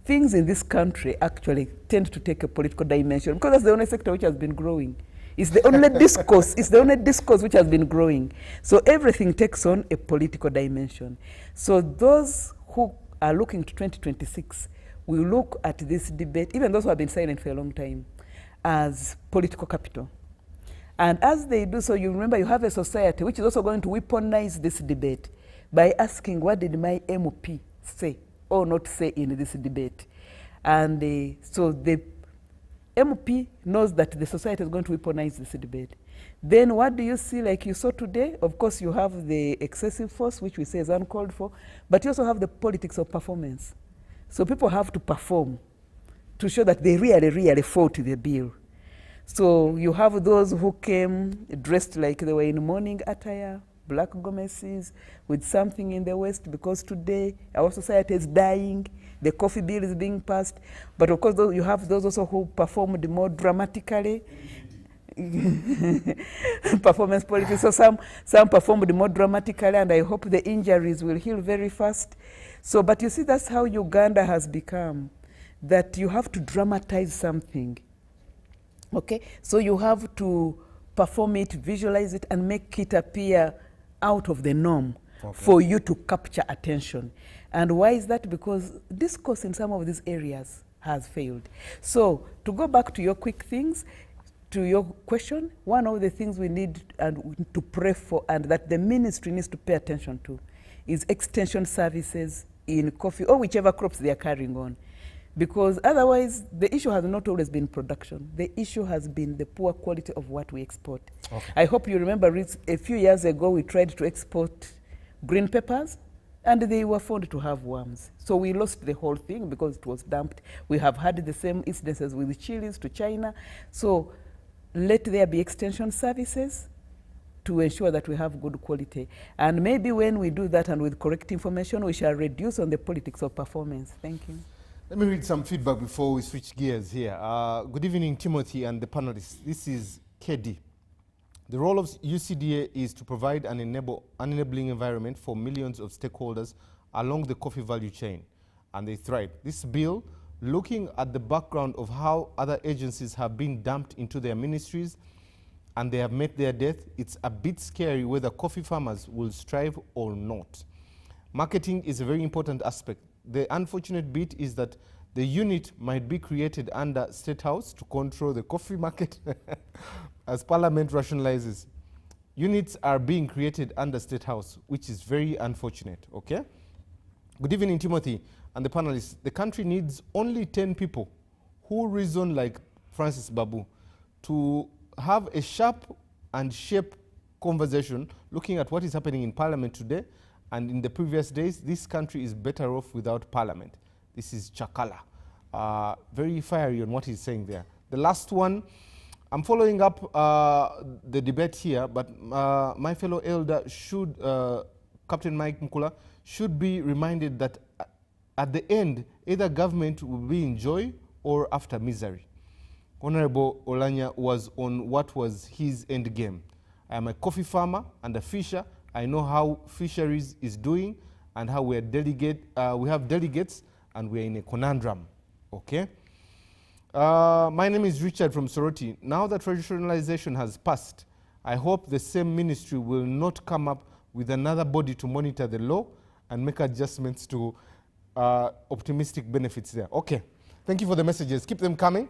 things in this country actually tend to take a political dimension because that's the only sector which has been growing. It's the only discourse, it's the only discourse which has been growing. So everything takes on a political dimension. So those who are looking to 2026 will look at this debate, even those who have been silent for a long time, as political capital. And as they do so, you remember you have a society which is also going to weaponize this debate by asking, what did my MP say or not say in this debate? And so the MP knows that the society is going to weaponize this debate. Then what do you see, like you saw today? Of course, you have the excessive force, which we say is uncalled for, but you also have the politics of performance. So people have to perform to show that they really, really fought the bill. So you have those who came dressed like they were in mourning attire, black gomeses, with something in the waist, because today our society is dying, the coffee bill is being passed. But of course, you have those also who performed more dramatically. Performance politics. So some performed more dramatically, and I hope the injuries will heal very fast. So, but you see, that's how Uganda has become, that you have to dramatize something. Okay, so you have to perform it, visualize it, and make it appear out of the norm for you to capture attention. And why is that? Because discourse in some of these areas has failed. So to go back to your quick things, to your question, one of the things we need to pray for and that the ministry needs to pay attention to is extension services in coffee or whichever crops they are carrying on. Because otherwise, the issue has not always been production. The issue has been the poor quality of what we export. Okay. I hope you remember a few years ago, we tried to export green peppers, and they were found to have worms. So we lost the whole thing because it was dumped. We have had the same incidences with chilies to China. So let there be extension services to ensure that we have good quality. And maybe when we do that and with correct information, we shall reduce on the politics of performance. Thank you. Let me read some feedback before we switch gears here. Good evening, Timothy and the panelists. This is KD. The role of UCDA is to provide an enabling environment for millions of stakeholders along the coffee value chain, and they thrive. This bill, looking at the background of how other agencies have been dumped into their ministries and they have met their death, it's a bit scary whether coffee farmers will strive or not. Marketing is a very important aspect. The unfortunate bit is that the unit might be created under State House to control the coffee market as Parliament rationalizes. Units are being created under State House, which is very unfortunate, okay? Good evening, Timothy and the panelists. The country needs only 10 people who reason like Francis Babu to have a sharp and shape conversation looking at what is happening in Parliament today and in the previous days. This country is better off without Parliament. This is Chakala. Very fiery on what he's saying there. The last one, I'm following up the debate here, but my fellow elder should, Captain Mike Mukula, should be reminded that at the end, either government will be in joy or after misery. Honorable Olanya was on what was his end game. I am a coffee farmer and a fisher. I know how fisheries is doing and how we have delegates and we are in a conundrum, okay? My name is Richard from Soroti. Now that rationalization has passed, I hope the same ministry will not come up with another body to monitor the law and make adjustments to optimistic benefits there. Okay, thank you for the messages. Keep them coming.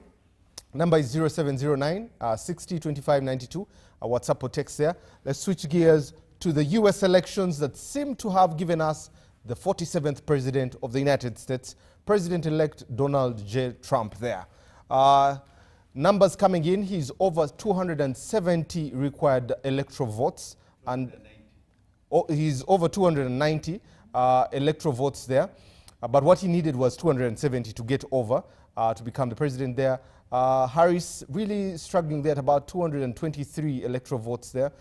Number is 0709 60 25 92. WhatsApp or text there. Let's switch gears to the US elections that seem to have given us the 47th president of the United States, President-elect Donald J. Trump there. Numbers coming in, he's over 270 required electoral votes, and he's over 290 electoral votes there. But what he needed was 270 to get over to become the president there. Harris really struggling there at about 223 electoral votes there.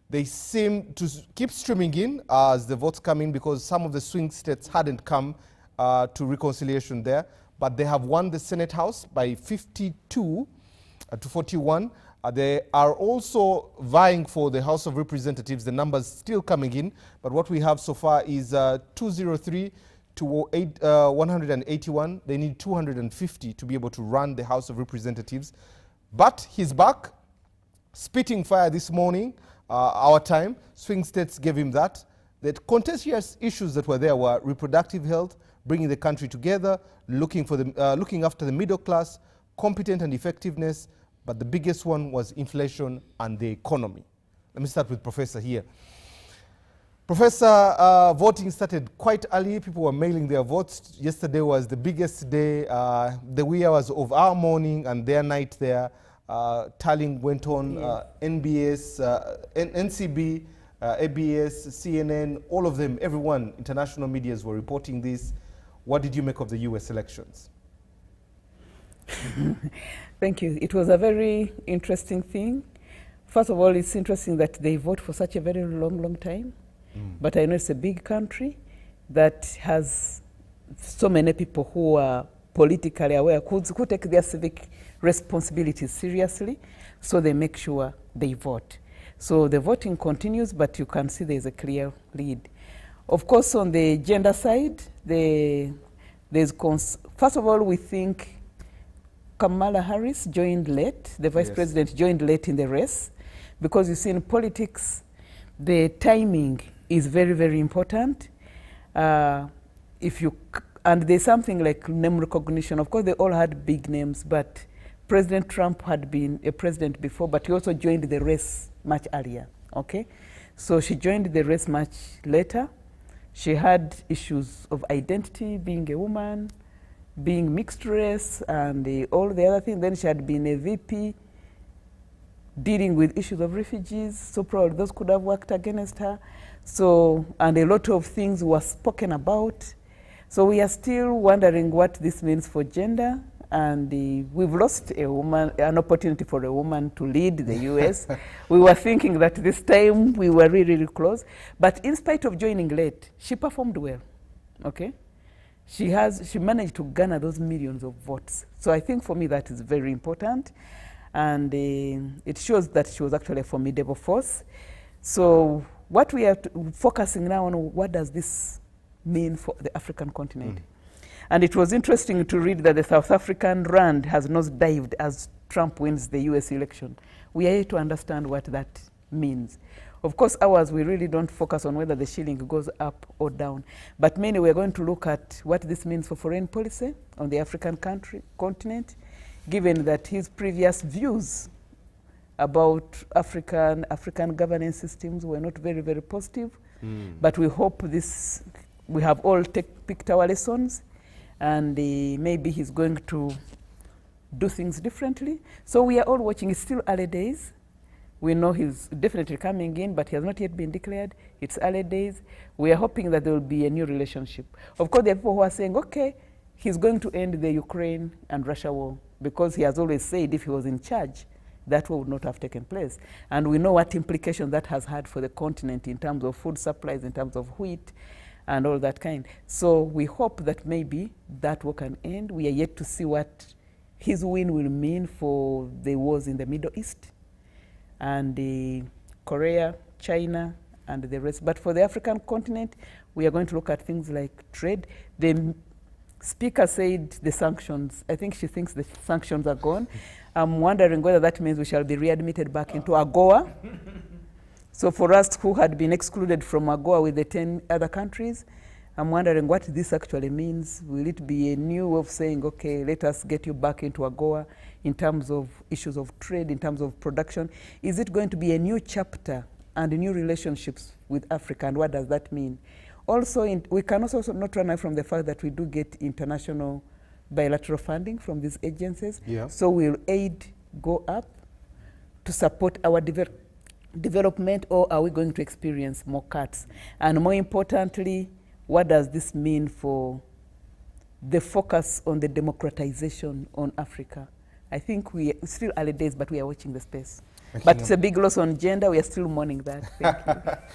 They seem to keep streaming in as the votes come in because some of the swing states hadn't come to reconciliation there. But they have won the Senate House by 52 to 41. They are also vying for the House of Representatives. The numbers still coming in, but what we have so far is 203 to 181. They need 250 to be able to run the House of Representatives. But he's back, spitting fire this morning, our time. Swing states gave him that. The contentious issues that were there were reproductive health, bringing the country together, looking after the middle class, competent and effectiveness, but the biggest one was inflation and the economy. Let me start with Professor here. Professor, voting started quite early. People were mailing their votes. Yesterday was the biggest day, the wee hours of our morning and their night there. Tallying went on, NBS, NCB, ABS, CNN, all of them, everyone, international medias were reporting this. What did you make of the US elections? Thank you. It was a very interesting thing. First of all, it's interesting that they vote for such a very long time. But I know it's a big country that has so many people who are politically aware, who take their civic responsibilities seriously, so they make sure they vote. So the voting continues, but you can see there's a clear lead. Of course, on the gender side, first of all, we think Kamala Harris joined late, the vice president joined late in the race, because you see in politics, the timing is very, very important. And there's something like name recognition. Of course, they all had big names, but President Trump had been a president before, but he also joined the race much earlier, okay? So she joined the race much later. She had issues of identity, being a woman, being mixed race, and all the other things. Then she had been a VP, dealing with issues of refugees, so probably those could have worked against her. So, and a lot of things were spoken about. So we are still wondering what this means for gender, and we've lost a woman, an opportunity for a woman to lead the US. We were thinking that this time we were really, really close, but in spite of joining late, she performed well, okay? She managed to garner those millions of votes. So I think for me that is very important. And it shows that she was actually a formidable force. So what we are focusing now on, what does this mean for the African continent? And it was interesting to read that the South African rand has nosedived as Trump wins the US election. We are here to understand what that means. Of course, ours, we really don't focus on whether the shilling goes up or down. But mainly, we're going to look at what this means for foreign policy on the African continent, given that his previous views about African governance systems were not very, very positive. But we hope we have all picked our lessons, and maybe he's going to do things differently. So we are all watching. It's still early days. We know he's definitely coming in, but he has not yet been declared. It's early days. We are hoping that there will be a new relationship. Of course, there are people who are saying, okay, he's going to end the Ukraine and Russia war, because he has always said if he was in charge, that war would not have taken place. And we know what implications that has had for the continent in terms of food supplies, in terms of wheat, and all that kind. So we hope that maybe that war can end. We are yet to see what his win will mean for the wars in the Middle East, and Korea, China, and the rest. But for the African continent, we are going to look at things like trade. The speaker said the sanctions, I think she thinks the sanctions are gone. I'm wondering whether that means we shall be readmitted back into AGOA. So for us who had been excluded from AGOA with the 10 other countries, I'm wondering what this actually means. Will it be a new way of saying, okay, let us get you back into AGOA in terms of issues of trade, in terms of production? Is it going to be a new chapter and new relationships with Africa, and what does that mean? Also, we can also not run away from the fact that we do get international bilateral funding from these agencies. Yeah. So will aid go up to support our development, or are we going to experience more cuts? And more importantly, what does this mean for the focus on the democratization on Africa? I think it's still early days, but we are watching the space. But it's a big loss on gender. We are still mourning that. Thank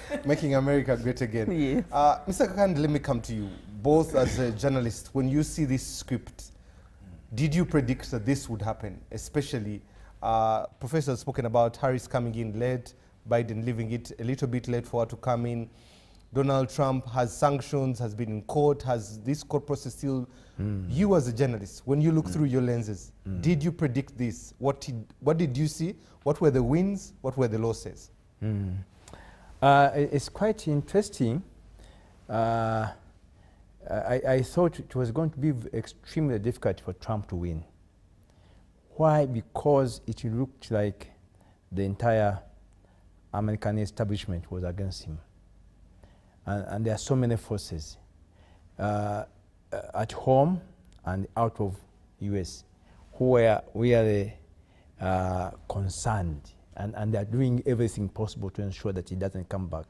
you. Making America great again. Yes. Mr. Kakandi, let me come to you, both as a journalist. When you see this script, did you predict that this would happen? Especially, Professor has spoken about Harris coming in late, Biden leaving it a little bit late for her to come in. Donald Trump has sanctions, has been in court, has this court process still. You as a journalist, when you look through your lenses, did you predict this? What did you see? What were the wins? What were the losses? It's quite interesting. I thought it was going to be extremely difficult for Trump to win. Why? Because it looked like the entire American establishment was against him. And there are so many forces at home and out of US who were really concerned, and they are doing everything possible to ensure that he doesn't come back.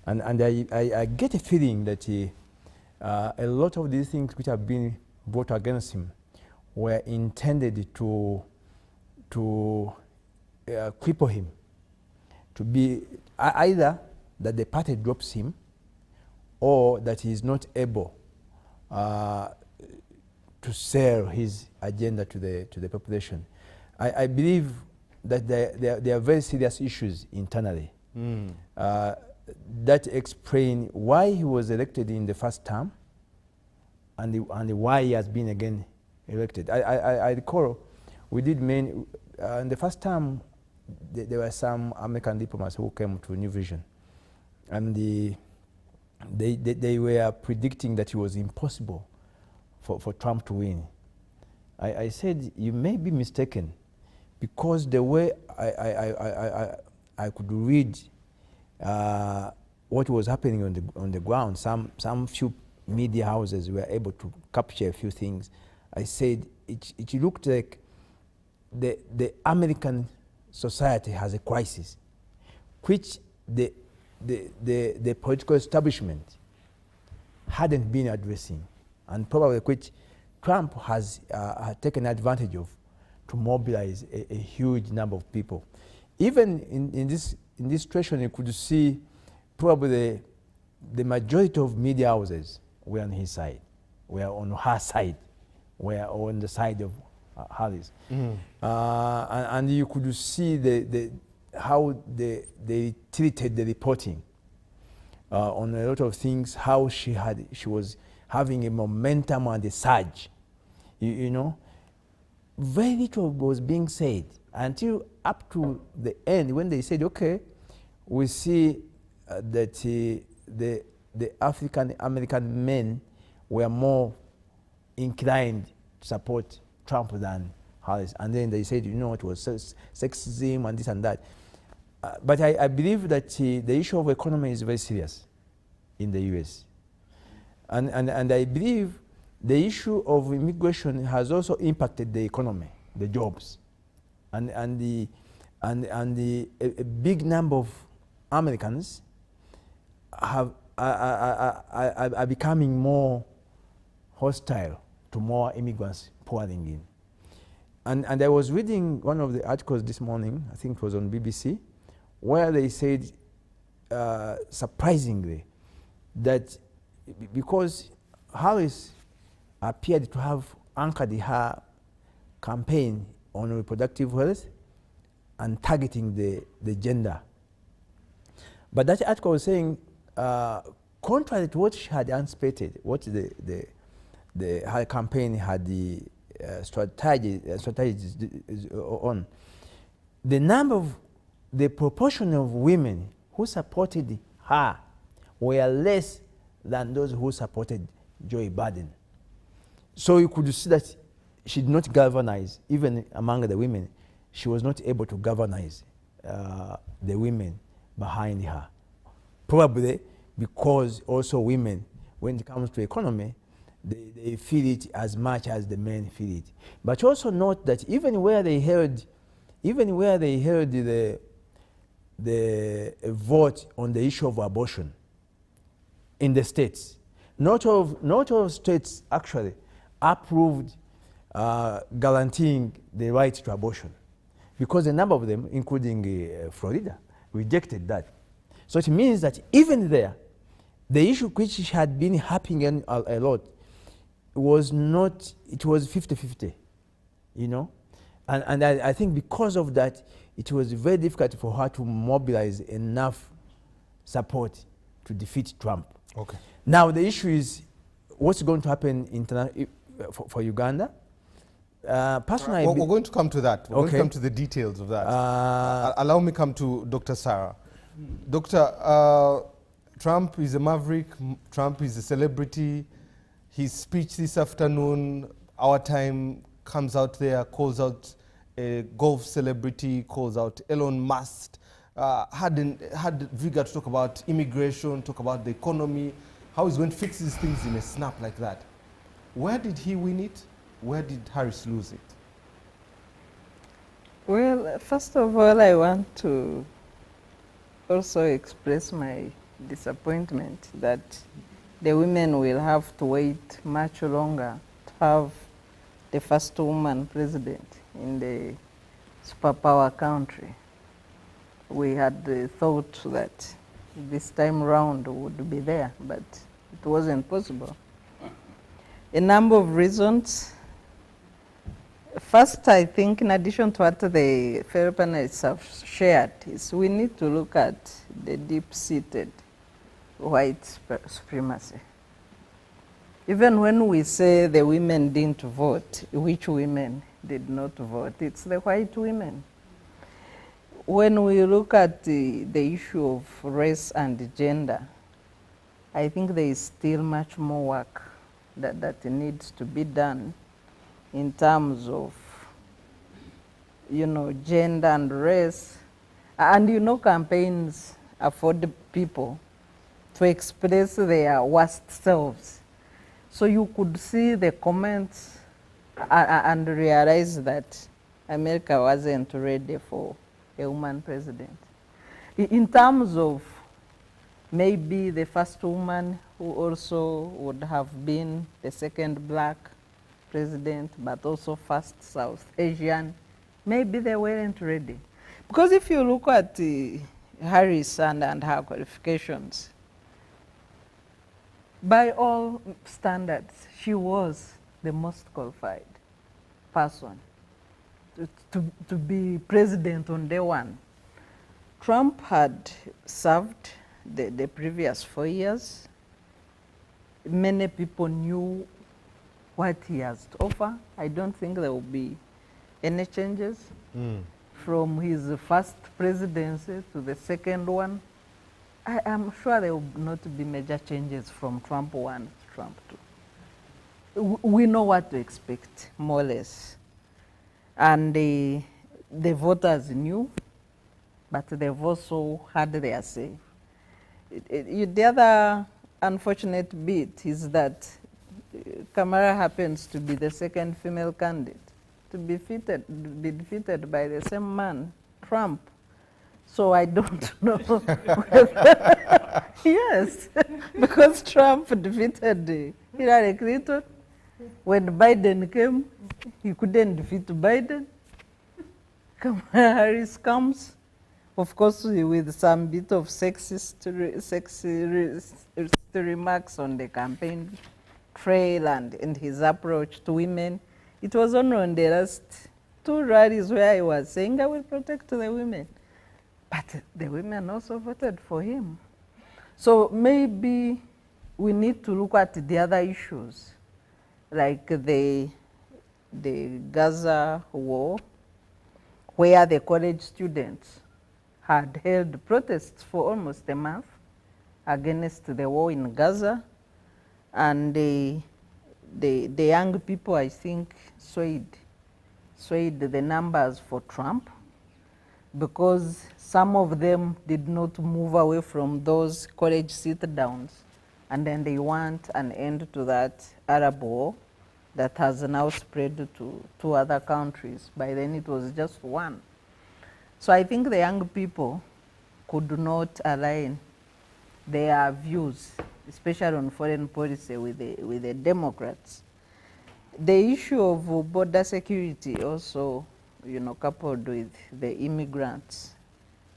And I get a feeling that a lot of these things which have been brought against him were intended to cripple him, to be either that the party drops him, or that he is not able to sell his agenda to the population. I believe that there are very serious issues internally that explain why he was elected in the first term and why he has been again elected. I recall we did in the first term there were some American diplomats who came to New Vision, and they were predicting that it was impossible for Trump to win. I said, you may be mistaken, because the way I could read what was happening on the ground, some few media houses were able to capture a few things. I said it looked like the American society has a crisis, which the political establishment hadn't been addressing, and probably which Trump has taken advantage of to mobilize a huge number of people. Even in this situation, you could see probably the majority of media houses were on his side, were on her side, were on the side of Harris. And you could see how they treated the reporting on a lot of things, how she was having a momentum and a surge, you know. very little was being said until up to the end when they said, okay, we see that the African American men were more inclined to support Trump than Harris. And then they said, you know, it was sexism and this and that. But I believe that the issue of economy is very serious in the US. And I believe the issue of immigration has also impacted the economy, the jobs. And a big number of Americans are becoming more hostile to more immigrants pouring in. And I was reading one of the articles this morning, I think it was on BBC, where they said, surprisingly, that because Harris appeared to have anchored her campaign on reproductive health and targeting the gender. But that article was saying, contrary to what she had anticipated, what her campaign had the strategies on, the proportion of women who supported her were less than those who supported Joe Biden. So you could see that she did not galvanize, even among the women, she was not able to galvanize the women behind her. Probably because also women, when it comes to economy, they feel it as much as the men feel it. But also note that even where they held the vote on the issue of abortion in the states, not all states actually approved guaranteeing the right to abortion, because a number of them, including Florida, rejected that. So it means that even there, the issue which had been happening a lot was not, it was 50-50, you know? And I think because of that, it was very difficult for her to mobilize enough support to defeat Trump. Okay. Now the issue is, what's going to happen for Uganda? Personally, we're going to come to that. We're going to Okay. come to the details of that. Allow me come to Dr. Sarah. Doctor, Trump is a maverick. Trump is a celebrity. His speech this afternoon, our time, comes out there, calls out a golf celebrity, calls out Elon Musk, had vigor to talk about immigration, talk about the economy, how he's going to fix these things in a snap like that. Where did he win it? Where did Harris lose it? Well, first of all, I want to also express my disappointment that the women will have to wait much longer to have the first woman president in the superpower country. We had thought that this time round would be there, but it wasn't possible. A number of reasons. First, I think in addition to what the fellow panelists have shared, is we need to look at the deep-seated white supremacy. Even when we say the women didn't vote, which women did not vote? It's the white women. When we look at the issue of race and gender, I think there is still much more work that needs to be done in terms of, you know, gender and race. And you know, campaigns afford people to express their worst selves. So you could see the comments and realize that America wasn't ready for a woman president. In terms of maybe the first woman who also would have been the second black president, but also first South Asian, maybe they weren't ready. Because if you look at Harris and her qualifications, by all standards, she was the most qualified person to be president on day one. Trump had served the previous 4 years. Many people knew what he has to offer. I don't think there will be any changes from his first presidency to the second one. I am sure there will not be major changes from Trump 1 to Trump 2. We know what to expect, more or less. And the voters knew, but they've also had their say. The other unfortunate bit is that Kamala happens to be the second female candidate to be defeated by the same man, Trump. So I don't know. Yes, because Trump defeated Hillary Clinton. When Biden came, he couldn't defeat Biden. Kamala Harris comes, of course, with some bit of sexist remarks on the campaign trail and his approach to women. It was only on the last 2 rallies where he was saying, I will protect the women. But the women also voted for him. So maybe we need to look at the other issues, like the Gaza war, where the college students had held protests for almost a month against the war in Gaza. And the young people, I think, swayed the numbers for Trump, because some of them did not move away from those college sit-downs, and then they want an end to that Arab war that has now spread to other countries. By then it was just one. So I think the young people could not align their views, especially on foreign policy, with the Democrats. The issue of border security also, coupled with the immigrants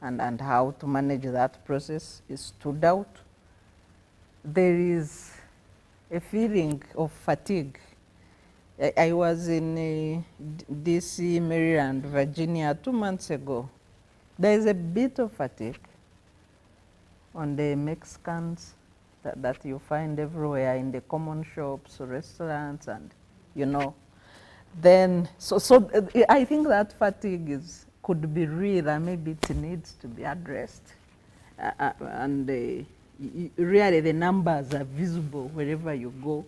and how to manage that process is stood out. There is a feeling of fatigue. I was in DC, Maryland, Virginia 2 months ago. There is a bit of fatigue on the Mexicans that you find everywhere in the common shops, restaurants, and then so I think that fatigue could be real, and maybe it needs to be addressed. And really the numbers are visible wherever you go.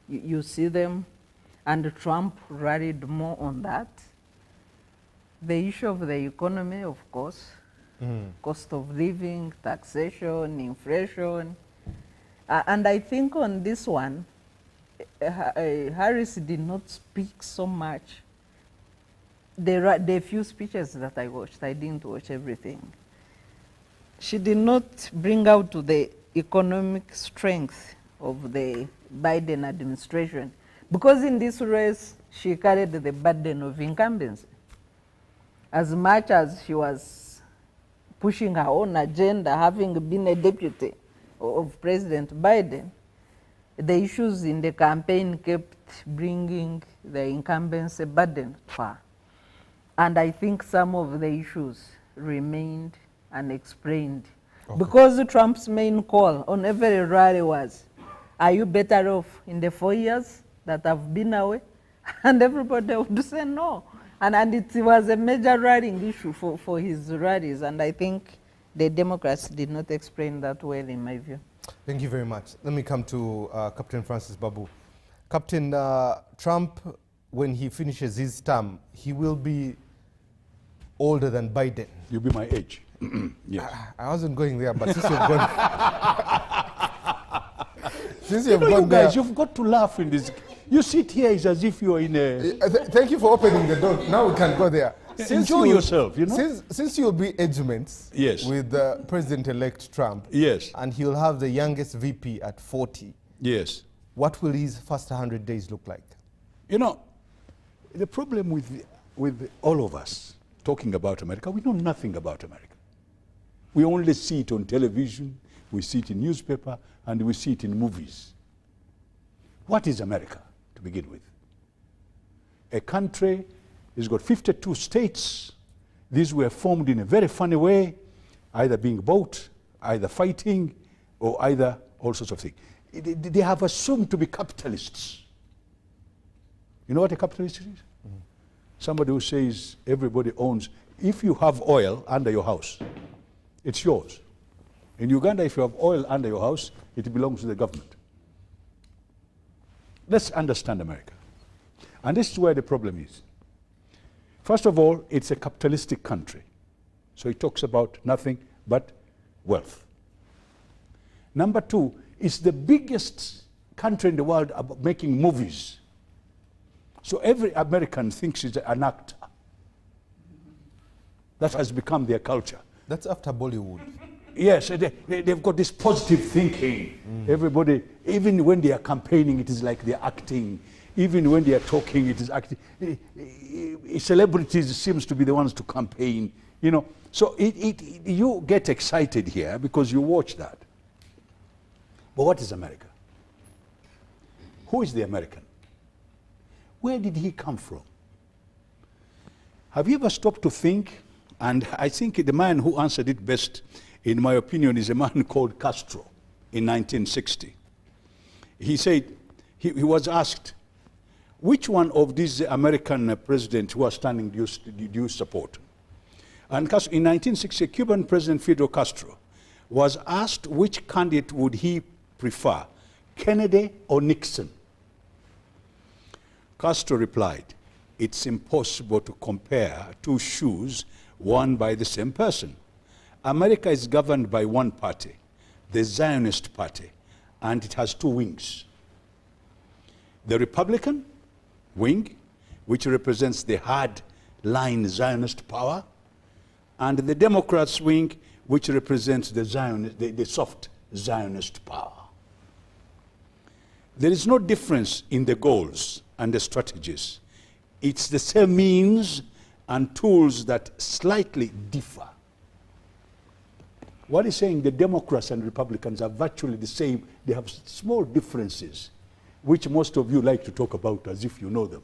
You see them, and Trump rallied more on that. The issue of the economy, of course, cost of living, taxation, inflation. And I think on this one, Harris did not speak so much. The few speeches that I watched, I didn't watch everything. She did not bring out to the economic strength of the Biden administration, because in this race, she carried the burden of incumbency. As much as she was pushing her own agenda, having been a deputy of President Biden, the issues in the campaign kept bringing the incumbency burden to her. And I think some of the issues remained unexplained. Okay. Because Trump's main call on every rally was, are you better off in the 4 years that I've been away? And everybody would say no. And it was a major rallying issue for his rallies. And I think the Democrats did not explain that well, in my view. Thank you very much. Let me come to Captain Francis Babu. Captain, Trump, when he finishes his term, he will be older than Biden. You'll be my age. Yes. I wasn't going there, but since you've gone, since you've gone there, guys, you've got to laugh in this. You sit here is as if you're in a. Thank you for opening the door. Now we can go there. Enjoy yourself, Since you'll be age mates with President-elect Trump, and he'll have the youngest VP at 40. Yes. What will his first 100 days look like? The problem with all of us talking about America, we know nothing about America. We only see it on television, we see it in newspaper, and we see it in movies. What is America, to begin with? A country has got 52 states. These were formed in a very funny way, either being bought, either fighting, or either all sorts of things. They have assumed to be capitalists. You know what a capitalist is? somebody who says everybody owns, if you have oil under your house, it's yours. In Uganda, if you have oil under your house, it belongs to the government. Let's understand America. And this is where the problem is. First of all, it's a capitalistic country. So it talks about nothing but wealth. Number two, it's the biggest country in the world about making movies. So every American thinks he's an actor. That has become their culture. That's after Bollywood. Yes, they've got this positive thinking. Everybody, even when they are campaigning, it is like they're acting. Even when they are talking, it is acting. Celebrities seems to be the ones to campaign, you know. So you get excited here because you watch that. But what is America? Who is the American? Where did he come from? Have you ever stopped to think? And I think the man who answered it best, in my opinion, is a man called Castro in 1960. He said, he was asked, which one of these American presidents who are standing do you support? And in 1960, Cuban President Fidel Castro was asked which candidate would he prefer, Kennedy or Nixon? Castro replied, it's impossible to compare two shoes worn by the same person. America is governed by one party, the Zionist Party, and it has two wings. The Republican wing, which represents the hard-line Zionist power, and the Democrats wing, which represents the soft Zionist power. There is no difference in the goals and the strategies. It's the same means and tools that slightly differ. What he's saying, the Democrats and Republicans are virtually the same. They have small differences, which most of you like to talk about as if you know them.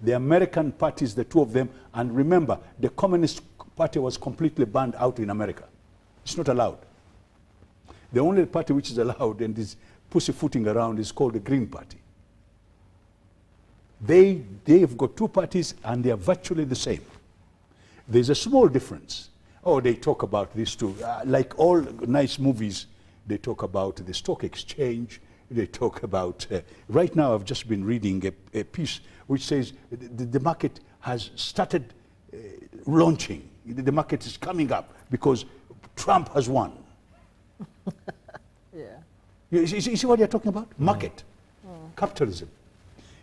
The American parties, the two of them, and remember, the Communist Party was completely banned out in America. It's not allowed. The only party which is allowed and is pussyfooting around is called the Green Party. They've got two parties and they are virtually the same. There's a small difference. Oh, they talk about these two. Like all nice movies, they talk about the stock exchange. They talk about, right now I've just been reading a piece which says the market has started launching. The market is coming up because Trump has won. Yeah. You see what they're talking about? Market, capitalism.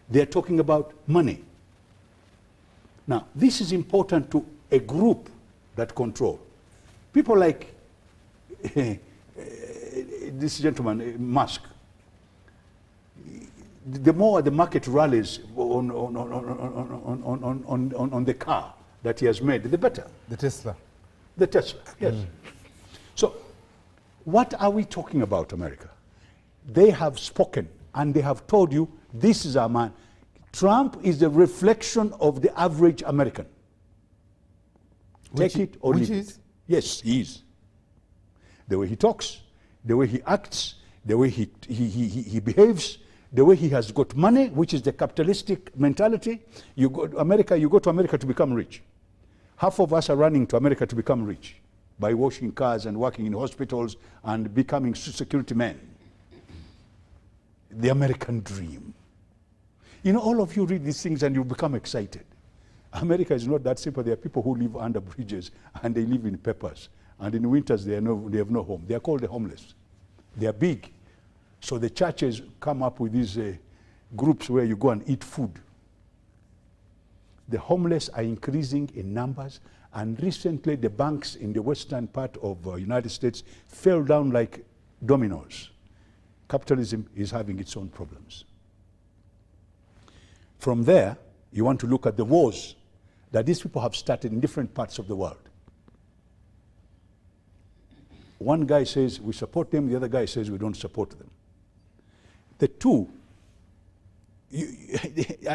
They're talking about money. Now, this is important to a group that control. People like this gentleman, Musk. The more the market rallies on the car that he has made, the better. The Tesla. The Tesla, yes. So, what are we talking about, America? They have spoken and they have told you, this is our man. Trump is a reflection of the average American. Take it or leave it. Yes, he is. The way he talks, the way he acts, the way he behaves, the way he has got money, which is the capitalistic mentality. You go to America to become rich. Half of us are running to America to become rich by washing cars and working in hospitals and becoming security men. The American dream. You know, all of you read these things and you become excited. America is not that simple. There are people who live under bridges and they live in peppers. And in winters, they have no home. They are called the homeless. They are big. So the churches come up with these groups where you go and eat food. The homeless are increasing in numbers. And recently, the banks in the western part of the United States fell down like dominoes. Capitalism is having its own problems. From there, you want to look at the wars that these people have started in different parts of the world. One guy says we support them, the other guy says we don't support them. The two,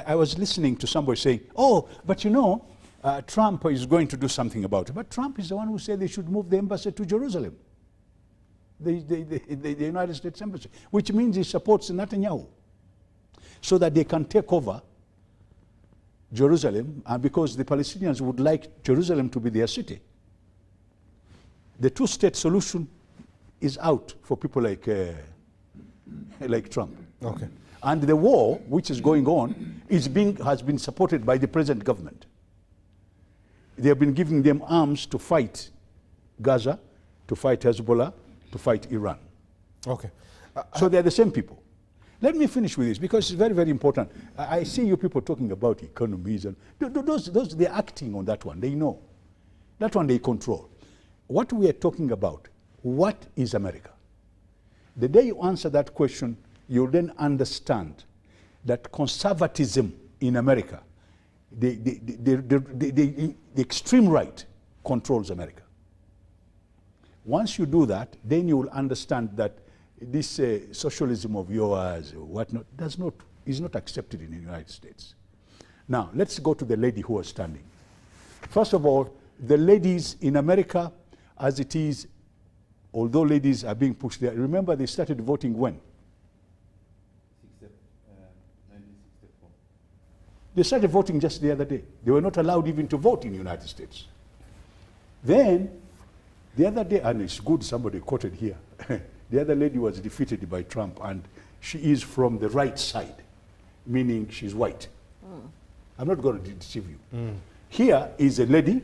I was listening to somebody saying, oh, but you know, Trump is going to do something about it. But Trump is the one who said they should move the embassy to Jerusalem, the United States embassy, which means he supports Netanyahu, so that they can take over Jerusalem, and because the Palestinians would like Jerusalem to be their city. The two-state solution is out for people like Trump. Okay. And the war, which is going on, has been supported by the present government. They have been giving them arms to fight Gaza, to fight Hezbollah, to fight Iran. Okay. So they're the same people. Let me finish with this because it's very, very important. I see you people talking about economies and those they're acting on that one. They know. That one they control. What we are talking about, what is America? The day you answer that question, you'll then understand that conservatism in America, the extreme right controls America. Once you do that, then you will understand that this socialism of yours, whatnot, is not accepted in the United States. Now, let's go to the lady who was standing. First of all, the ladies in America, as it is, although ladies are being pushed there, remember they started voting when? 1964. They started voting just the other day. They were not allowed even to vote in the United States. Then, the other day, and it's good somebody quoted here, the other lady was defeated by Trump, and she is from the right side, meaning she's white. I'm not going to deceive you. Here is a lady,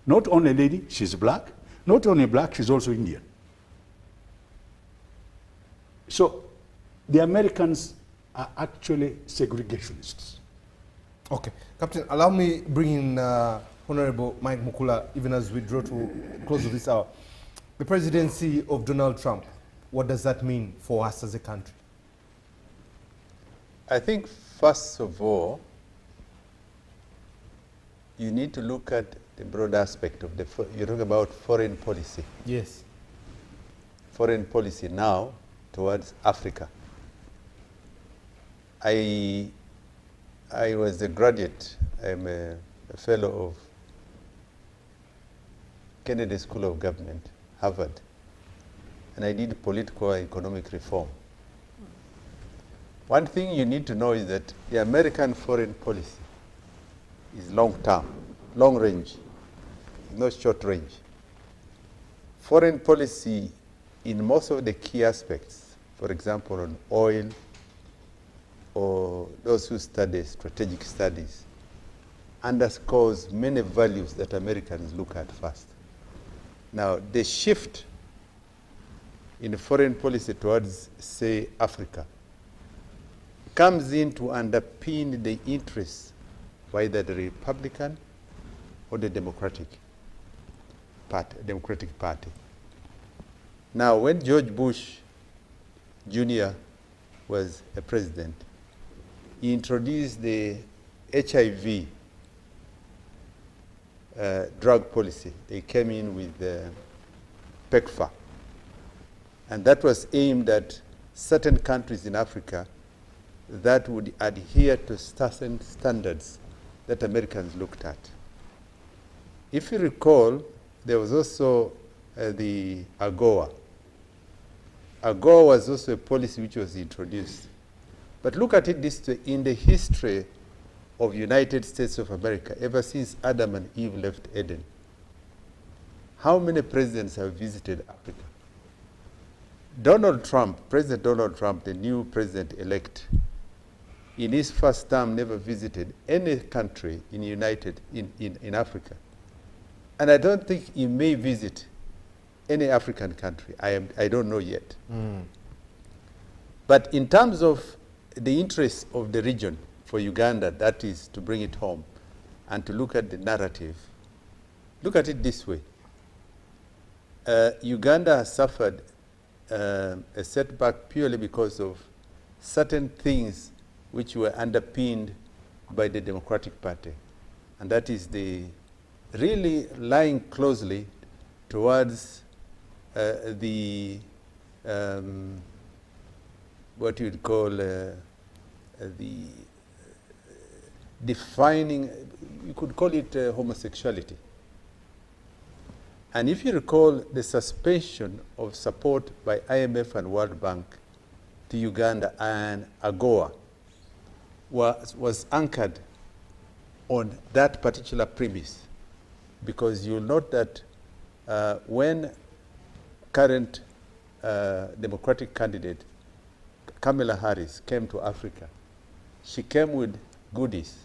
not only a lady, she's black. Not only black, she's also Indian. So the Americans are actually segregationists. Okay. Captain, allow me bring in Honorable Mike Mukula, even as we draw to close of this hour. The presidency of Donald Trump, what does that mean for us as a country? I think, first of all, you need to look at the broad aspect of you talk about foreign policy. Yes. Foreign policy now towards Africa. I was a graduate, I'm a fellow of Kennedy School of Government, Harvard, and I did political and economic reform. One thing you need to know is that the American foreign policy is long-term, long-range, not short-range. Foreign policy in most of the key aspects, for example, on oil, or those who study strategic studies, underscores many values that Americans look at first. Now, the shift in foreign policy towards, say, Africa, comes in to underpin the interests of either the Republican or the Democratic Party. Now, when George Bush Jr. was a president, he introduced the HIV drug policy. They came in with PECFA. And that was aimed at certain countries in Africa that would adhere to certain standards that Americans looked at. If you recall, there was also the AGOA. AGOA was also a policy which was introduced. But look at it this way, in the history of United States of America, ever since Adam and Eve left Eden, how many presidents have visited Africa? Donald Trump, President Donald Trump, the new president-elect, in his first term never visited any country in Africa. And I don't think he may visit any African country. I don't know yet. But in terms of the interests of the region for Uganda, that is to bring it home and to look at the narrative, look at it this way. Uganda has suffered a setback purely because of certain things which were underpinned by the Democratic Party. And that is the really lying closely towards the what you would call the defining, you could call it homosexuality. And if you recall, the suspension of support by IMF and World Bank to Uganda and AGOA was anchored on that particular premise, because you'll note that when current Democratic candidate Kamala Harris came to Africa, she came with goodies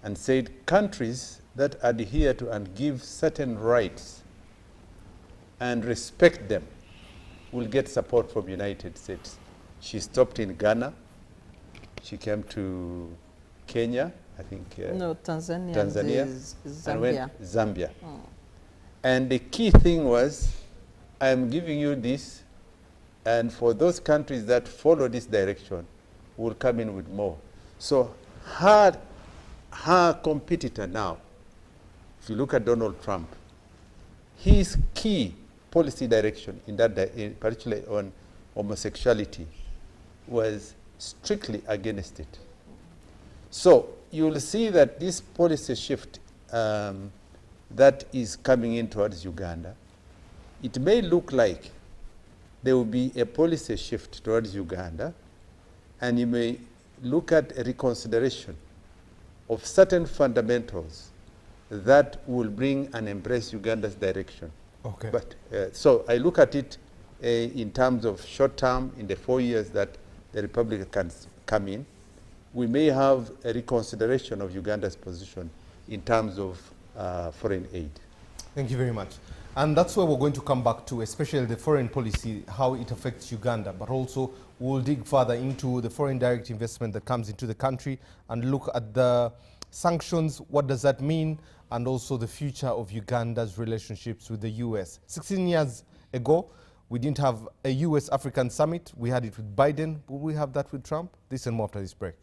and said countries that adhere to and give certain rights and respect them will get support from the United States. She stopped in Ghana. She came to Kenya, I think. No, Tanzania. Zambia. And went Zambia. Oh. And the key thing was, I'm giving you this, and for those countries that follow this direction, will come in with more. So her competitor now, if you look at Donald Trump, his key policy direction in that, particularly on homosexuality, was strictly against it. So you will see that this policy shift that is coming in towards Uganda, it may look like there will be a policy shift towards Uganda, and you may look at a reconsideration of certain fundamentals that will bring and embrace Uganda's direction. Okay. But so I look at it in terms of short term, in the 4 years that the Republicans come in, we may have a reconsideration of Uganda's position in terms of foreign aid. Thank you very much. And that's where we're going to come back to, especially the foreign policy, how it affects Uganda, but also we'll dig further into the foreign direct investment that comes into the country and look at the sanctions, what does that mean, and also the future of Uganda's relationships with the US. 16 years ago, we didn't have a US-African summit. We had it with Biden. Will we have that with Trump? This and more after this break.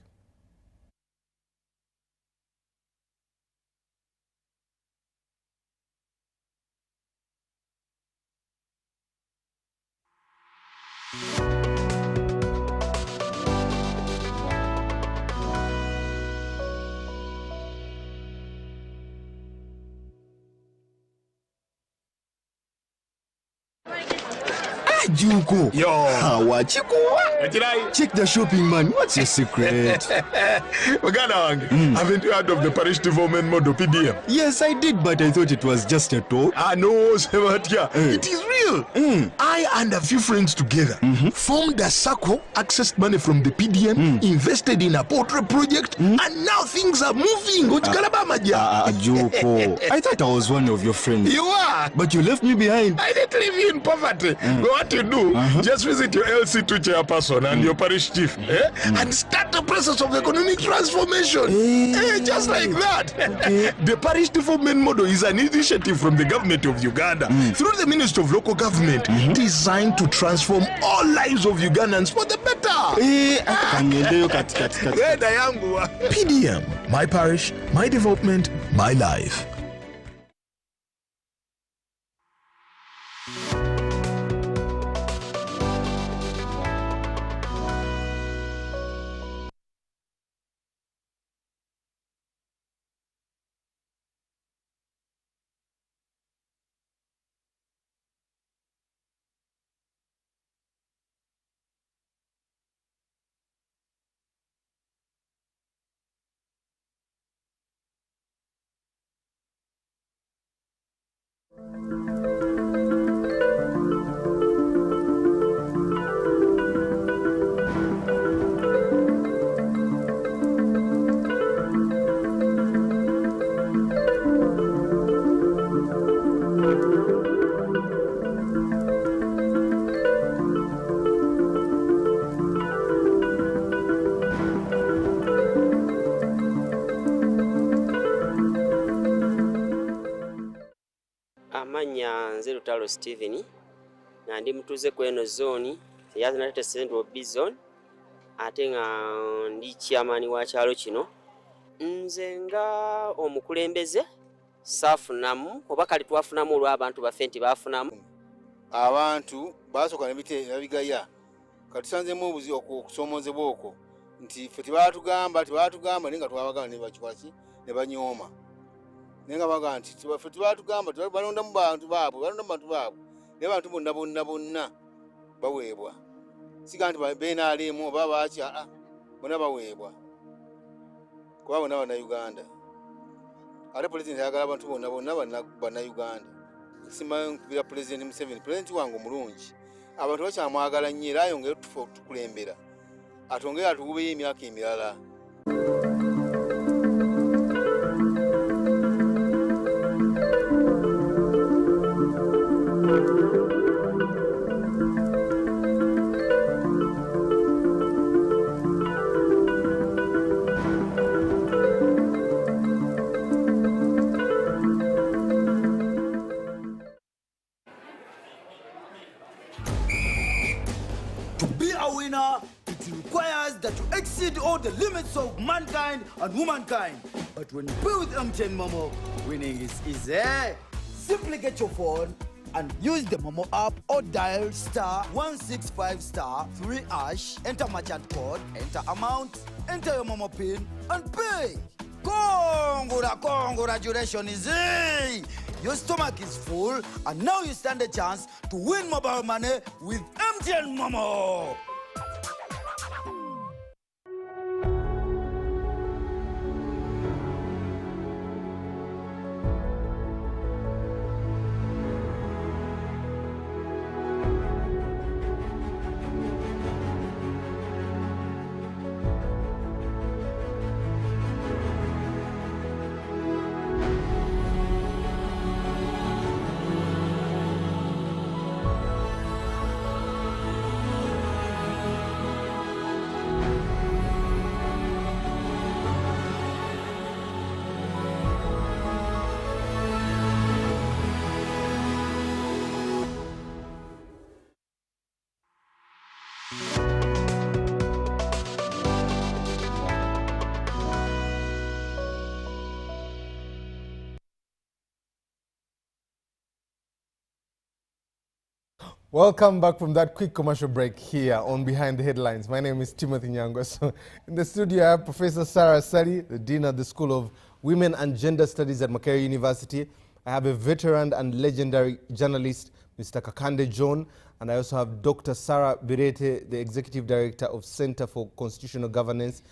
Juko. Yo. Wachiko. Check the shopping, man. What's your secret? Uganda, haven't you heard of the parish development model PDM? Yes, I did, but I thought it was just a talk. No, Sebatia. It is real. I and a few friends together formed a circle, accessed money from the PDM, invested in a portrait project, and now things are moving. Juko. I thought I was one of your friends. You are. But you left me behind. I didn't leave you in poverty. But what you do, just visit your LC2 chairperson and your parish chief and start the process of economic transformation. Just like that. The parish development model is an initiative from the government of Uganda through the Ministry of Local Government designed to transform all lives of Ugandans for the better. PDM, my parish, my development, my life. Nze Lutalo Steven nga ndi mutuze ku eno zone ya United Central Bizone ate nga ndi chairman wa kyalo kino. Nze nga omukulembeze saafunamu oba kali twafunamu olw'abantu baffe nti baafunamu. Abantu basooka ne bigaya katusanzemu obuzi okusoomozebwa okwo nti ffe tebaatugamba naye nga twabagamba ne bakikwaki ne banyooma. Nenga baga nti ffe tebaatugamba balonda mu bantu baabwe naye bantu bonna baweebwa. Siga nti beenaalemu oba baakya bonna baweebwa kuba bonna Bannayuganda. ate president ayagala abantu bonna bannayuganda simanyi nkubira president Museveni president wange omulungi abantu bakyamwagala nnyo era ayongere tukulembera atongere atugubeyo emyaka emirala. To be a winner, it requires that you exceed all the limits of mankind and womankind. But when you play with MTN Momo, winning is easy. Simply get your phone and use the Momo app or dial *165*3#, enter merchant code, enter amount, enter your Momo PIN, and pay. Congratulations! Your stomach is full, and now you stand a chance to win mobile money with MTN Momo. Welcome back from that quick commercial break here on Behind the Headlines. My name is Timothy Nyangweso. In the studio, I have Professor Sarah Sali, the Dean at the School of Women and Gender Studies at Makerere University. I have a veteran and legendary journalist, Mr. Kakande John, and I also have Dr. Sarah Birete, the Executive Director of Center for Constitutional Governance,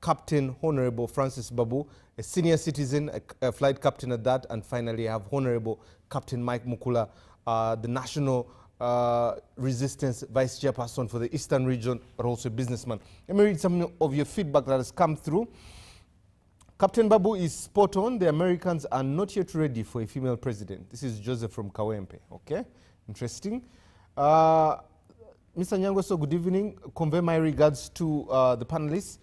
Captain Honorable Francis Babu, a senior citizen, a flight captain at that, and finally I have Honorable Captain Mike Mukula, the National Resistance Vice Chairperson for the Eastern Region, but also a businessman. Let me read some of your feedback that has come through. Captain Babu is spot on. The Americans are not yet ready for a female president. This is Joseph from Kawempe. Okay, interesting. Mr. Nyangweso, good evening. Convey my regards to the panelists.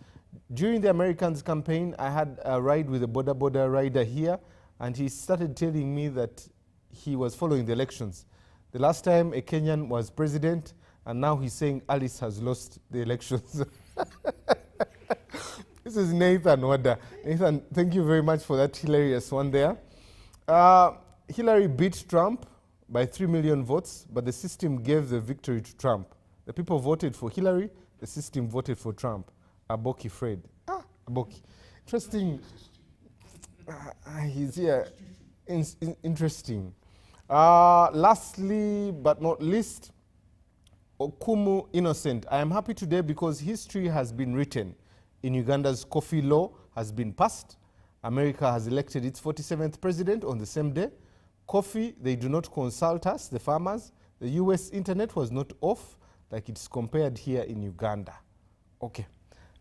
During the Americans campaign, I had a ride with a border rider here, and he started telling me that he was following the elections. The last time a Kenyan was president, and now he's saying Alice has lost the elections. This is Nathan Wada. Nathan, thank you very much for that hilarious one there. Hillary beat Trump by 3 million votes, but the system gave the victory to Trump. The people voted for Hillary, the system voted for Trump. Aboki Fred. Aboki. Interesting. He's here. Interesting. Lastly, but not least, Okumu Innocent. I am happy today because history has been written. In Uganda's coffee law has been passed. America has elected its 47th president on the same day. Coffee, they do not consult us, the farmers. The US internet was not off like it's compared here in Uganda. Okay,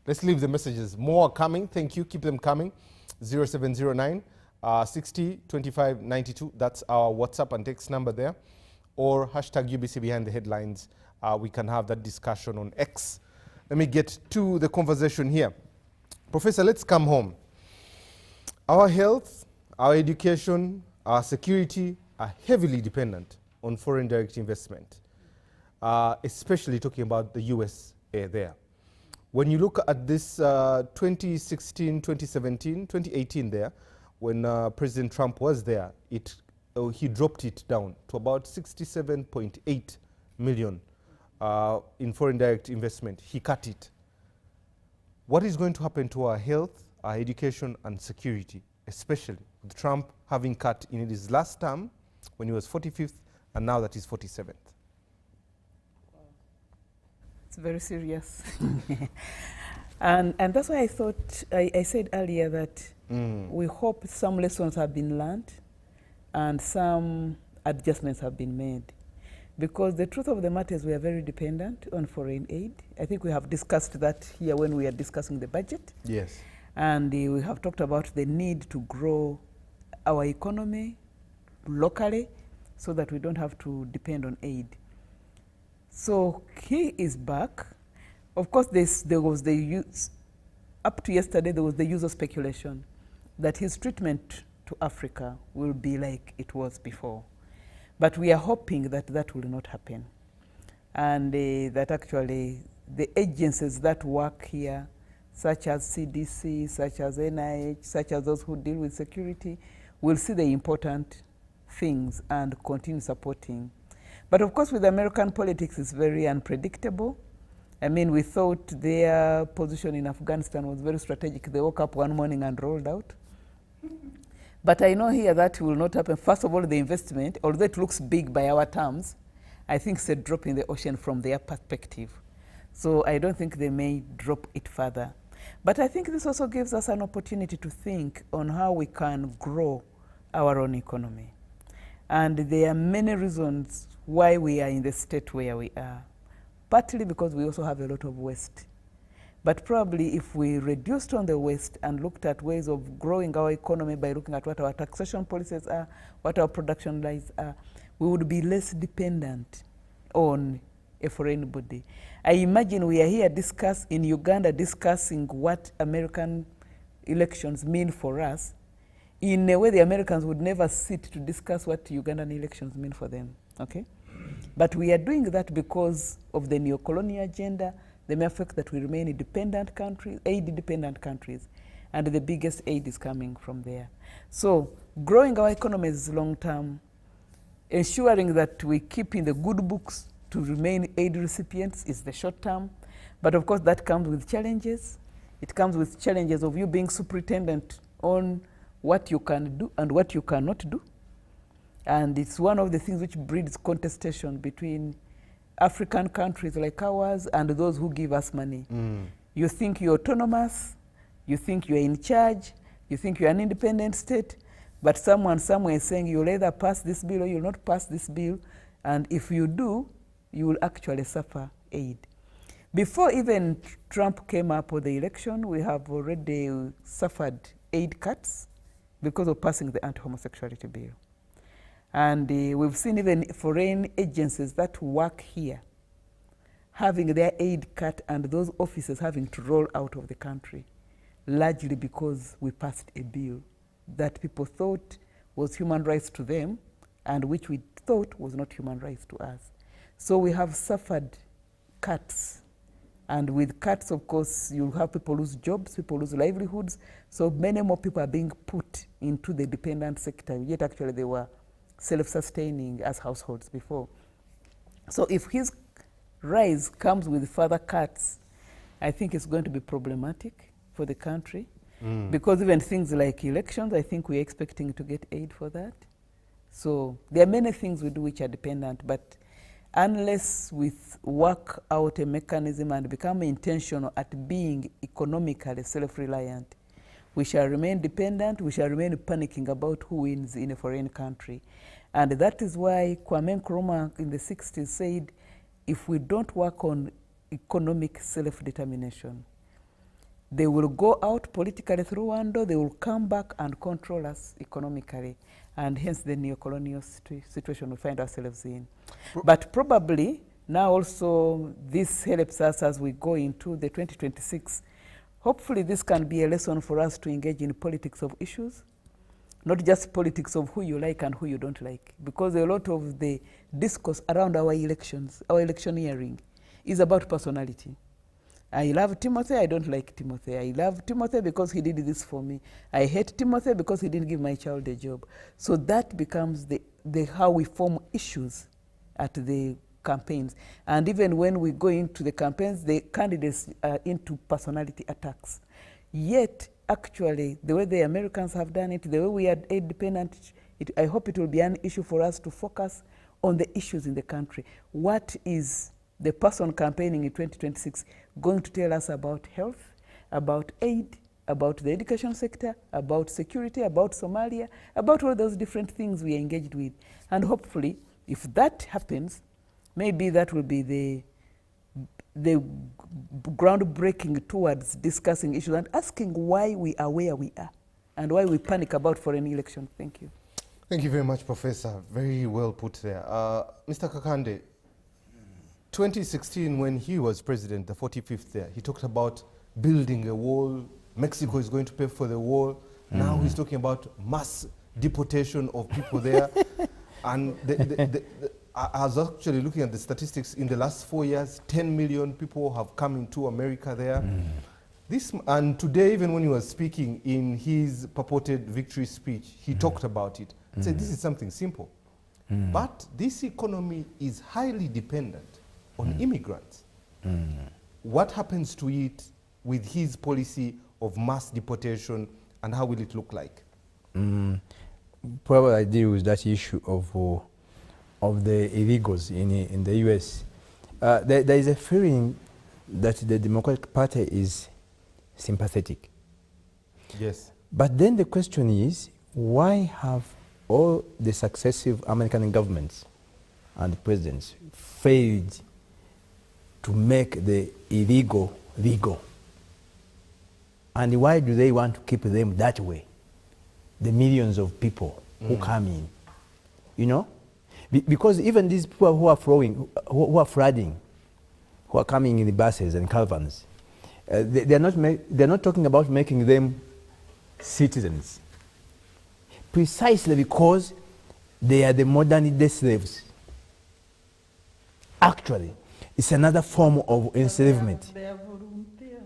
let's leave the messages. More are coming. Thank you. Keep them coming. 0709 60 25 92. That's our WhatsApp and text number there. Or hashtag UBC Behind the Headlines. We can have that discussion on X. Let me get to the conversation here. Professor, let's come home. Our health, our education, our security are heavily dependent on foreign direct investment, especially talking about the US there. When you look at this 2016, 2017, 2018 there, when President Trump was there, he dropped it down to about 67.8 million in foreign direct investment. He cut it. What is going to happen to our health, our education, and security, especially with Trump having cut in his last term when he was 45th, and now that he's 47th? It's very serious. And that's why I thought, I said earlier that we hope some lessons have been learned and some adjustments have been made. Because the truth of the matter is we are very dependent on foreign aid. I think we have discussed that here when we are discussing the budget. Yes. And we have talked about the need to grow our economy locally so that we don't have to depend on aid. So he is back. Of course, there was up to yesterday, there was the usual speculation that his treatment to Africa will be like it was before. But we are hoping that that will not happen. And that actually the agencies that work here, such as CDC, such as NIH, such as those who deal with security, will see the important things and continue supporting. But of course, with American politics, it's very unpredictable. I mean, we thought their position in Afghanistan was very strategic. They woke up one morning and rolled out. But I know here that will not happen. First of all, the investment, although it looks big by our terms, I think it's a drop in the ocean from their perspective. So I don't think they may drop it further. But I think this also gives us an opportunity to think on how we can grow our own economy. And there are many reasons why we are in the state where we are. Partly because we also have a lot of waste. But probably if we reduced on the waste and looked at ways of growing our economy by looking at what our taxation policies are, what our production lines are, we would be less dependent on a foreign body. I imagine we are here in Uganda discussing what American elections mean for us. In a way, the Americans would never sit to discuss what Ugandan elections mean for them, okay? But we are doing that because of the neo-colonial agenda, the mere fact that we remain independent countries, aid-dependent countries, and the biggest aid is coming from there. So growing our economies is long-term, ensuring that we keep in the good books to remain aid recipients is the short-term. But of course, that comes with challenges. It comes with challenges of you being superintendent on what you can do and what you cannot do. And it's one of the things which breeds contestation between African countries like ours and those who give us money. You think you're autonomous, you think you're in charge, you think you're an independent state, but someone somewhere is saying you'll either pass this bill or you'll not pass this bill, and if you do, you will actually suffer aid. Before even Trump came up with the election, we have already suffered aid cuts because of passing the anti-homosexuality bill. And we've seen even foreign agencies that work here having their aid cut and those offices having to roll out of the country, largely because we passed a bill that people thought was human rights to them and which we thought was not human rights to us. So we have suffered cuts. And with cuts, of course, you have people lose jobs, people lose livelihoods. So many more people are being put into the dependent sector, yet actually they were self-sustaining as households before. So if his rise comes with further cuts, I think it's going to be problematic for the country. Because even things like elections, I think we're expecting to get aid for that. So there are many things we do which are dependent, but unless we work out a mechanism and become intentional at being economically self-reliant, we shall remain dependent, we shall remain panicking about who wins in a foreign country. And that is why Kwame Nkrumah in the 60s said, if we don't work on economic self-determination, they will go out politically through one door, they will come back and control us economically, and hence the neo-colonial situation we find ourselves in. But probably now also this helps us as we go into the 2026. Hopefully this can be a lesson for us to engage in politics of issues, not just politics of who you like and who you don't like, because a lot of the discourse around our elections, our electioneering, is about personality. I love Timothy, I don't like Timothy. I love Timothy because he did this for me. I hate Timothy because he didn't give my child a job. So that becomes the how we form issues at the campaigns. And even when we go into the campaigns, the candidates are into personality attacks. Yet, actually, the way the Americans have done it, the way we are aid dependent, I hope it will be an issue for us to focus on the issues in the country. What is the person campaigning in 2026 going to tell us about health? about aid, about the education sector, about security, about Somalia, about all those different things we are engaged with. And hopefully, if that happens, maybe that will be the groundbreaking towards discussing issues and asking why we are where we are and why we panic about foreign elections. Thank you. Thank you very much, Professor. Very well put there. Mr. Kakande, 2016, when he was president, the 45th there, he talked about building a wall. Mexico is going to pay for the wall. Now he's talking about mass deportation of people there. And I was actually looking at the statistics. In the last 4 years, 10 million people have come into America there. And today, even when he was speaking in his purported victory speech, he talked about it. He said, this is something simple. But this economy is highly dependent on immigrants. What happens to it with his policy of mass deportation, and how will it look like? Probably I deal with that issue of the illegals in the US. There is a feeling that the Democratic Party is sympathetic. Yes. But then the question is, why have all the successive American governments and presidents failed to make the illegal legal? And why do they want to keep them that way? The millions of people who come in, you know? Because even these people who are flooding, who are coming in the buses and caravans, they're not talking about making them citizens. Precisely because they are the modern day slaves. Actually, it's another form of enslavement. They are volunteer.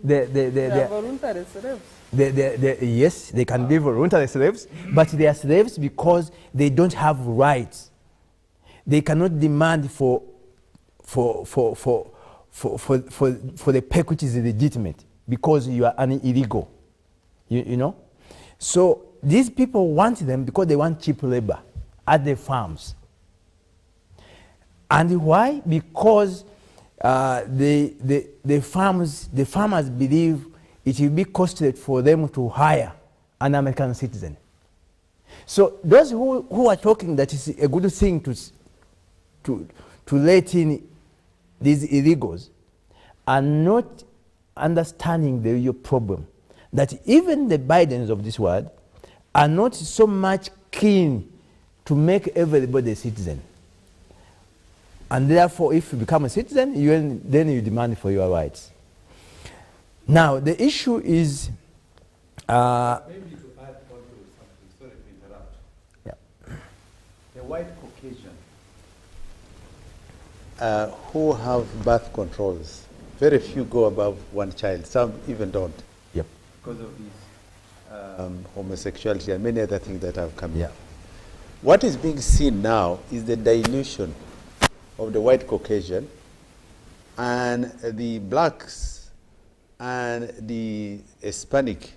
They are voluntary slaves. Yes, they can be voluntary slaves, but they are slaves because they don't have rights. They cannot demand for the pay which is legitimate because you are an illegal. You know? So these people want them because they want cheap labor at the farms. And why? Because the farmers believe it will be costly for them to hire an American citizen. So those who are talking that it's a good thing to let in these illegals are not understanding the real problem. That even the Bidens of this world are not so much keen to make everybody a citizen. And therefore, if you become a citizen, then you demand for your rights. Now, the issue is... Maybe to add on to something, sorry to interrupt. Yeah. The white Caucasian who have birth controls, very few go above one child, some even don't. Yep. Because of his homosexuality and many other things that have come in. Yeah. What is being seen now is the dilution of the white Caucasian, and the blacks and the Hispanic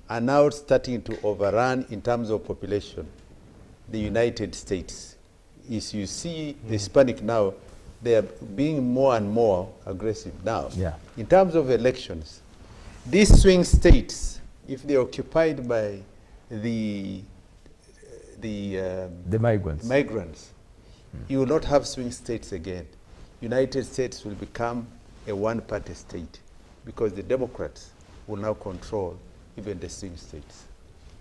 are now starting to overrun in terms of population the United States. As you see the Hispanic now, they are being more and more aggressive now. Yeah. In terms of elections, these swing states, if they're occupied by the migrants, you will not have swing states again. United States will become a one-party state because the Democrats will now control even the swing states.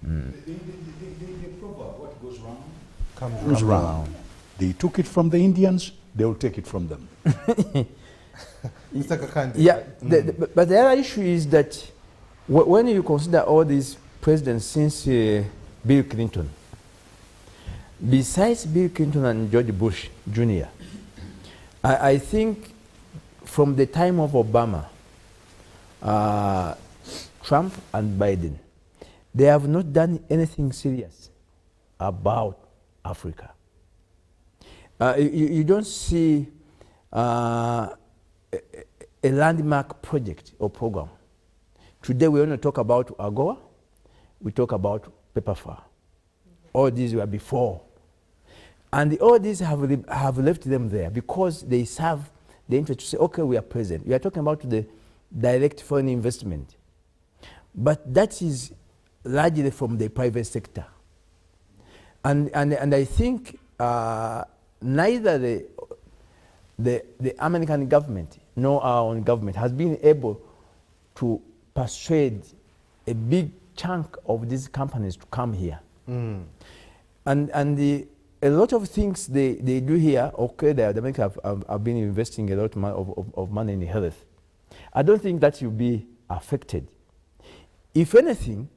The proverb, what goes round Comes round. They took it from the Indians, they will take it from them. Mr. Kakande. Yeah, but the other issue is that when you consider all these presidents since Bill Clinton, besides Bill Clinton and George Bush Jr., I think from the time of Obama, Trump and Biden, they have not done anything serious about Africa. You don't see a landmark project or program. Today we only talk about AGOA, we talk about PEPFAR. All these were before. And all these have left them there because they serve the interest to say, okay, we are present. We are talking about the direct foreign investment. But that is largely from the private sector. And I think neither the American government nor our own government has been able to persuade a big chunk of these companies to come here. And a lot of things they do here, okay, the Americans have been investing a lot of money in health. I don't think that will be affected. If anything,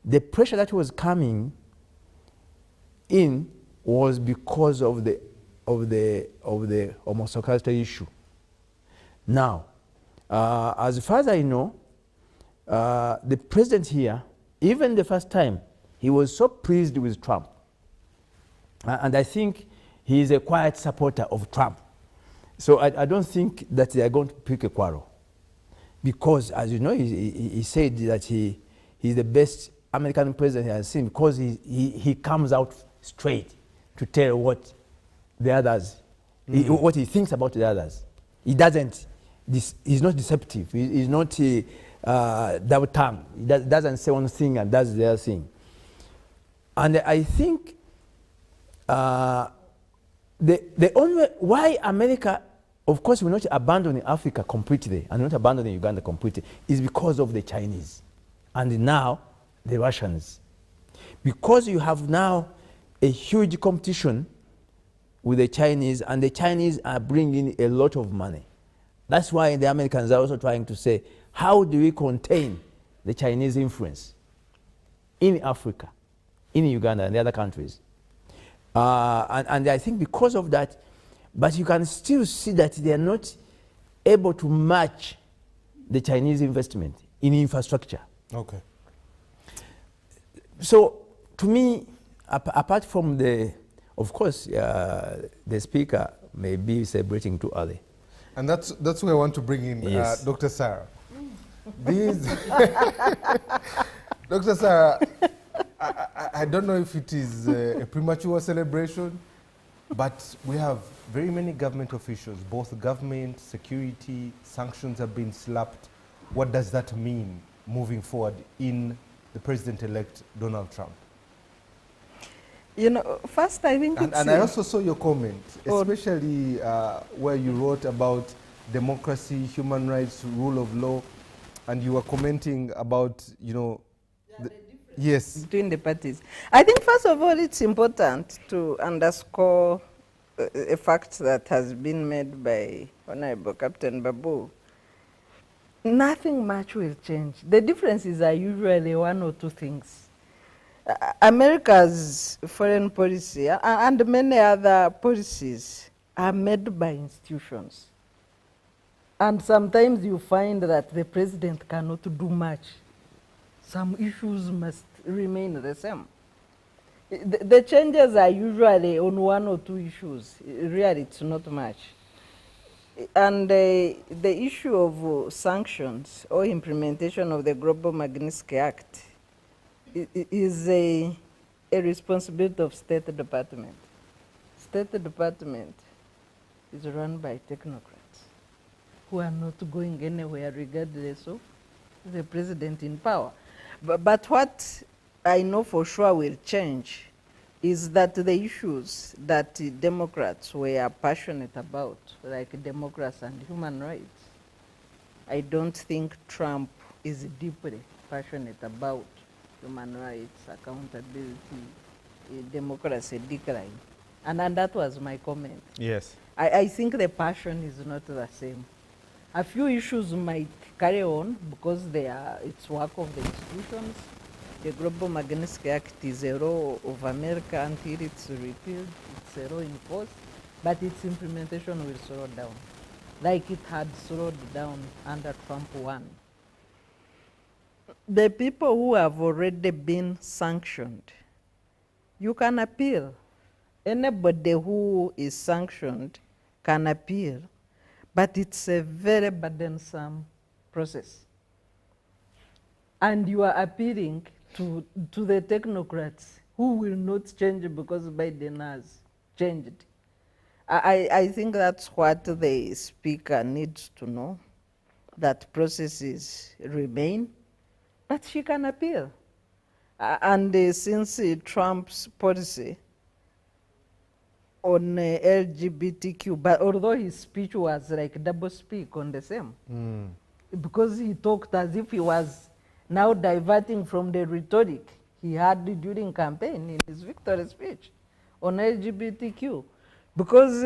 the pressure that was coming in was because of the homosexuality issue. Now, as far as I know, the president here, even the first time, he was so pleased with Trump. And I think he is a quiet supporter of Trump. So I don't think that they are going to pick a quarrel. Because, as you know, he said that he's the best American president he has seen because he comes out straight to tell what the others, what he thinks about the others. He doesn't, he's not deceptive. He's not double tongue. He doesn't say one thing and does the other thing. And I think the only way, why America, of course, will not abandon Africa completely and not abandoning Uganda completely, is because of the Chinese and now the Russians. Because you have now a huge competition with the Chinese, and the Chinese are bringing a lot of money. That's why the Americans are also trying to say, how do we contain the Chinese influence in Africa, in Uganda and the other countries? And I think because of that, but you can still see that they are not able to match the Chinese investment in infrastructure. Okay. So, to me, apart from of course, the speaker may be celebrating too early. And that's where I want to bring in yes. Dr. Sarah. Dr. Sarah, I don't know if it is a premature celebration, but we have very many government officials, both government, security, sanctions have been slapped. What does that mean moving forward in the president-elect Donald Trump? You know, first I think it's... And I also saw your comment, especially where you wrote about democracy, human rights, rule of law, and you were commenting about, you know... Yes. Between the parties. I think, first of all, it's important to underscore a fact that has been made by Honorable Captain Babu. Nothing much will change. The differences are usually one or two things. America's foreign policy and many other policies are made by institutions. And sometimes you find that the president cannot do much. Some issues must remain the same. The changes are usually on one or two issues. Really, it's not much. And the issue of sanctions or implementation of the Global Magnitsky Act is a responsibility of State Department. State Department is run by technocrats who are not going anywhere regardless of the president in power. But what I know for sure will change is that the issues that Democrats were passionate about, like democracy and human rights, I don't think Trump is deeply passionate about human rights, accountability, democracy decline. And that was my comment. Yes. I think the passion is not the same. A few issues might carry on because it's work of the institutions. The Global Magnitsky Act is a law of America until it's repealed. It's a law in force, but its implementation will slow down, like it had slowed down under Trump 1. The people who have already been sanctioned, you can appeal. Anybody who is sanctioned can appeal, but it's a very burdensome process. And you are appealing to the technocrats who will not change because Biden has changed. I think that's what the speaker needs to know. that processes remain, but she can appeal. And since Trump's policy on LGBTQ, but although his speech was like double speak on the same, because he talked as if he was now diverting from the rhetoric he had during campaign in his victory speech on LGBTQ, because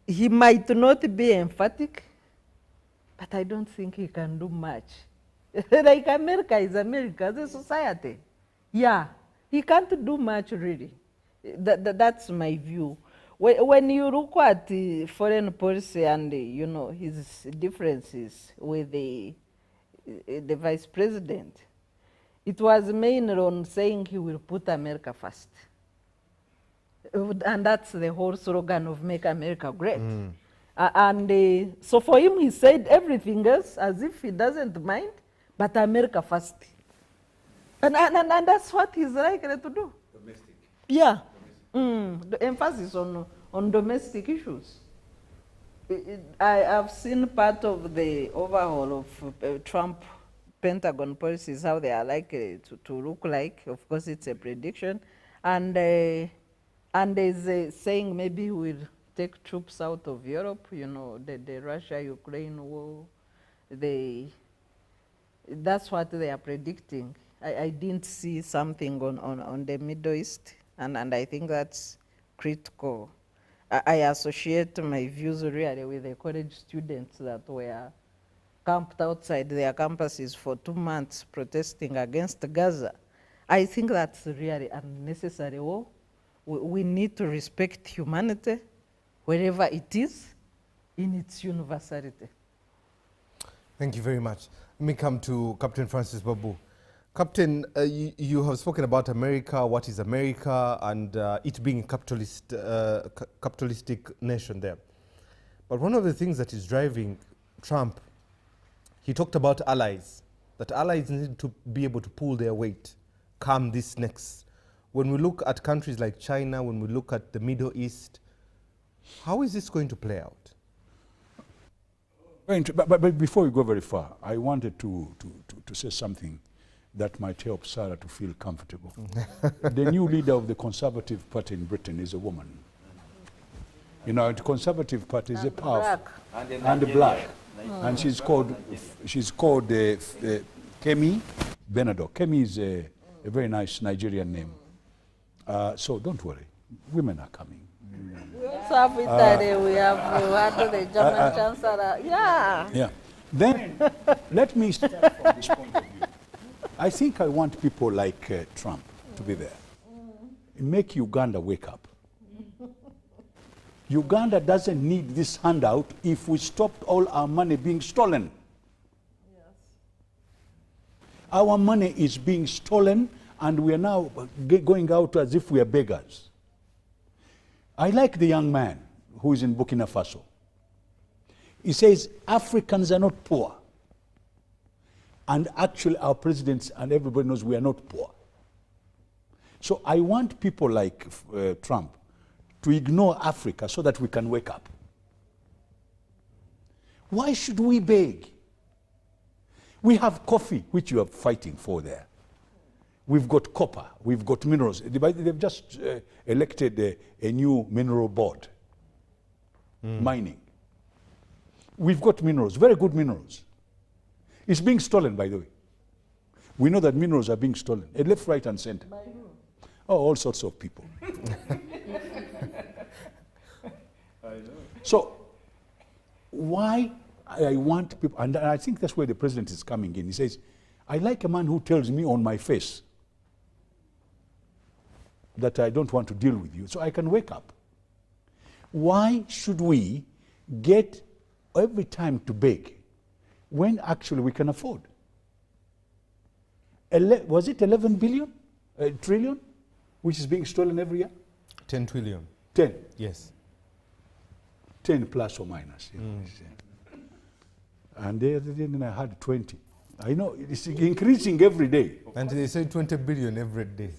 he might not be emphatic, but I don't think he can do much. Like America is America, the society. Yeah, he can't do much really. That's my view. When you look at the foreign policy and you know his differences with the vice president, it was mainly on saying he will put America first. And that's the whole slogan of Make America Great. So for him, he said everything else as if he doesn't mind, but America first. And that's what he's likely to do. Domestic. Yeah. The emphasis on domestic issues. I've seen part of the overhaul of Trump Pentagon policies, how they are likely to look like. Of course, it's a prediction. And there's a saying maybe we'll take troops out of Europe, you know, the Russia-Ukraine war. That's what they are predicting. I didn't see something on the Middle East, and I think that's critical. I associate my views really with the college students that were camped outside their campuses for 2 months protesting against Gaza. I think that's really unnecessary war. We need to respect humanity wherever it is in its universality. Thank you very much. Let me come to Captain Francis Babu. Captain, you have spoken about America, what is America, and it being a capitalistic nation there. But one of the things that is driving Trump, he talked about allies, that allies need to be able to pull their weight, calm this next. When we look at countries like China, when we look at the Middle East, how is this going to play out? But before we go very far, I wanted to say something that might help Sarah to feel comfortable. The new leader of the Conservative Party in Britain is a woman. You know, the Conservative Party is a powerful and black, and she's called Kemi Benado. Kemi is a very nice Nigerian name. So don't worry, women are coming. We also have Italy, we have the German Chancellor. Yeah. Yeah. Then let me start from this point of view. I think I want people like Trump to be there. Make Uganda wake up. Uganda doesn't need this handout if we stopped all our money being stolen. Yes. Our money is being stolen and we are now going out as if we are beggars. I like the young man who is in Burkina Faso. He says Africans are not poor. And actually our presidents and everybody knows we are not poor. So I want people like Trump to ignore Africa so that we can wake up. Why should we beg? We have coffee, which you are fighting for there. We've got copper, we've got minerals. They've just elected a new mineral board, mining. We've got minerals, very good minerals. It's being stolen, by the way. We know that minerals are being stolen, left, right, and center. By who? Oh, all sorts of people. So, why I want people, and I think that's where the president is coming in. He says, I like a man who tells me on my face that I don't want to deal with you, so I can wake up. Why should we get every time to beg when actually we can afford? Was it 11 billion, trillion, which is being stolen every year? 10 trillion. 10? Yes. 10 plus or minus. You know, and then I had 20. I know, it's increasing every day. And they say 20 billion every day.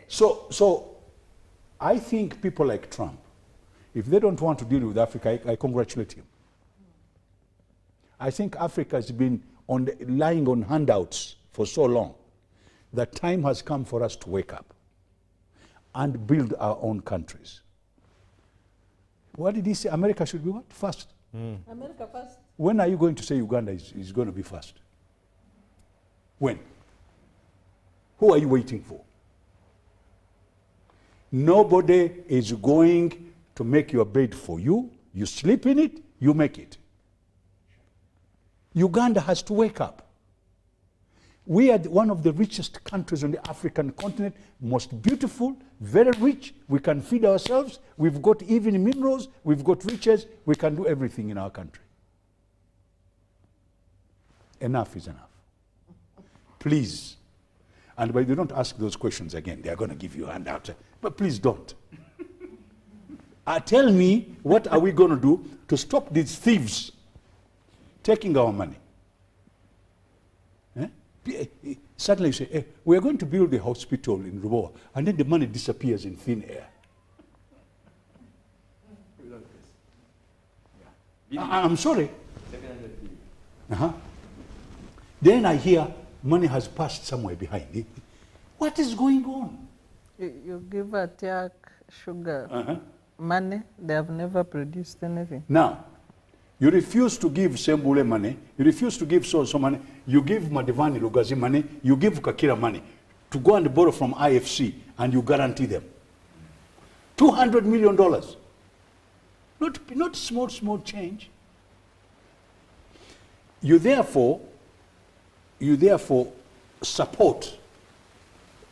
So I think people like Trump, if they don't want to deal with Africa, I congratulate him. I think Africa has been lying on handouts for so long that time has come for us to wake up and build our own countries. What did he say? America should be what? First. America first. When are you going to say Uganda is going to be first? When? Who are you waiting for? Nobody is going to make your bed for you. You sleep in it, you make it. Uganda has to wake up. We are one of the richest countries on the African continent, most beautiful, very rich. We can feed ourselves. We've got even minerals. We've got riches. We can do everything in our country. Enough is enough. Please. And by the way, don't ask those questions again. They are going to give you a handout. But please don't. Tell me, what are we going to do to stop these thieves taking our money? Suddenly you say, we are going to build a hospital in Ruboa, and then the money disappears in thin air. I'm sorry. Then I hear money has passed somewhere behind it. What is going on? You give a Tiak sugar money, they have never produced anything. Now, you refuse to give Sembule money, you refuse to give so money, you give Madivani Lugazi money, you give Kakira money to go and borrow from IFC, and you guarantee them $200 million. Not small change. You therefore support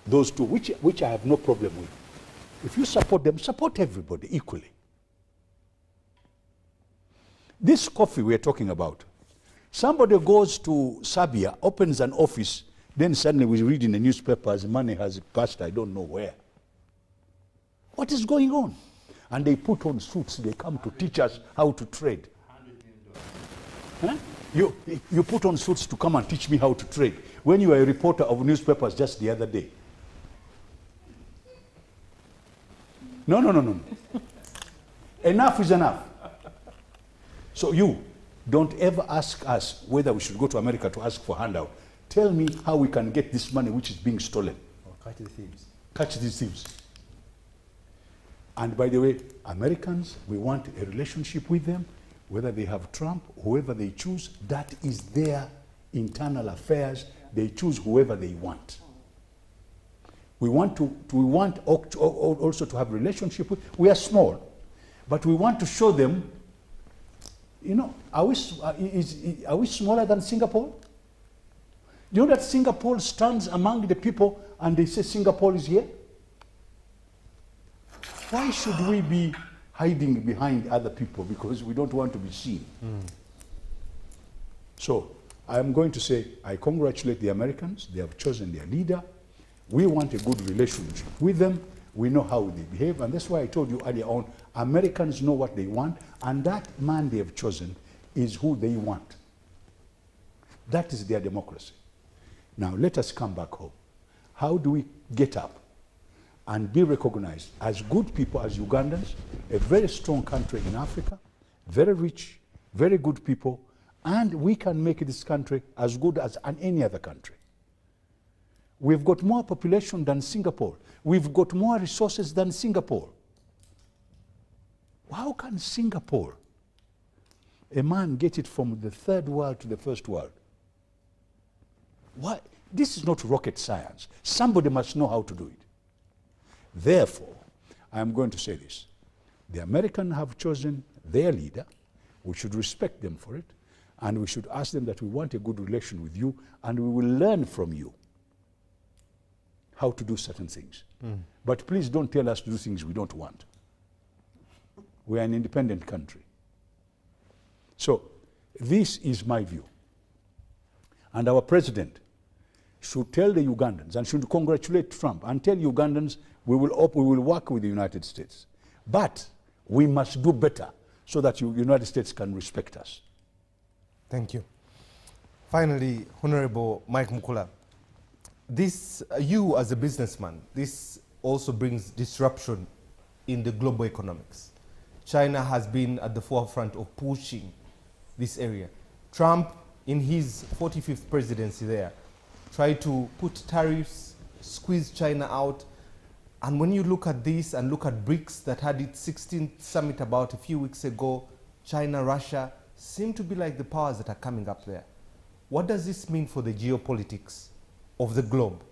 those two, which I have no problem with. If you support them, support everybody equally. This coffee we're talking about, somebody goes to Serbia, opens an office, then suddenly we read in the newspapers, money has passed, I don't know where. What is going on? And they put on suits, they come to teach us how to trade. Huh? You put on suits to come and teach me how to trade when you were a reporter of newspapers just the other day. No. Enough is enough. So you don't ever ask us whether we should go to America to ask for handout. Tell me how we can get this money which is being stolen. Catch the thieves. Catch these thieves. And by the way, Americans, we want a relationship with them. Whether they have Trump, whoever they choose, that is their internal affairs. They choose whoever they want. We want also to have a relationship with. We are small, but we want to show them. You know, are we smaller than Singapore? You know that Singapore stands among the people and they say Singapore is here? Why should we be hiding behind other people because we don't want to be seen? So I'm going to say I congratulate the Americans. They have chosen their leader. We want a good relationship with them. We know how they behave, and that's why I told you earlier on, Americans know what they want, and that man they have chosen is who they want. That is their democracy. Now let us come back home. How do we get up and be recognized as good people, as Ugandans, a very strong country in Africa, very rich, very good people, and we can make this country as good as any other country. We've got more population than Singapore. We've got more resources than Singapore. How can Singapore, a man, get it from the third world to the first world? Why? This is not rocket science. Somebody must know how to do it. Therefore, I am going to say this. The Americans have chosen their leader. We should respect them for it. And we should ask them that we want a good relation with you and we will learn from you how to do certain things. But please don't tell us to do things we don't want. We are an independent country. So this is my view. And our president should tell the Ugandans and should congratulate Trump and tell Ugandans we will work with the United States. But we must do better so that the United States can respect us. Thank you. Finally, Honorable Mike Mukula, this, you as a businessman, this also brings disruption in the global economics. China has been at the forefront of pushing this area. Trump, in his 45th presidency there, tried to put tariffs, squeeze China out. And when you look at this and look at BRICS that had its 16th summit about a few weeks ago, China, Russia seem to be like the powers that are coming up there. What does this mean for the geopolitics of the globe?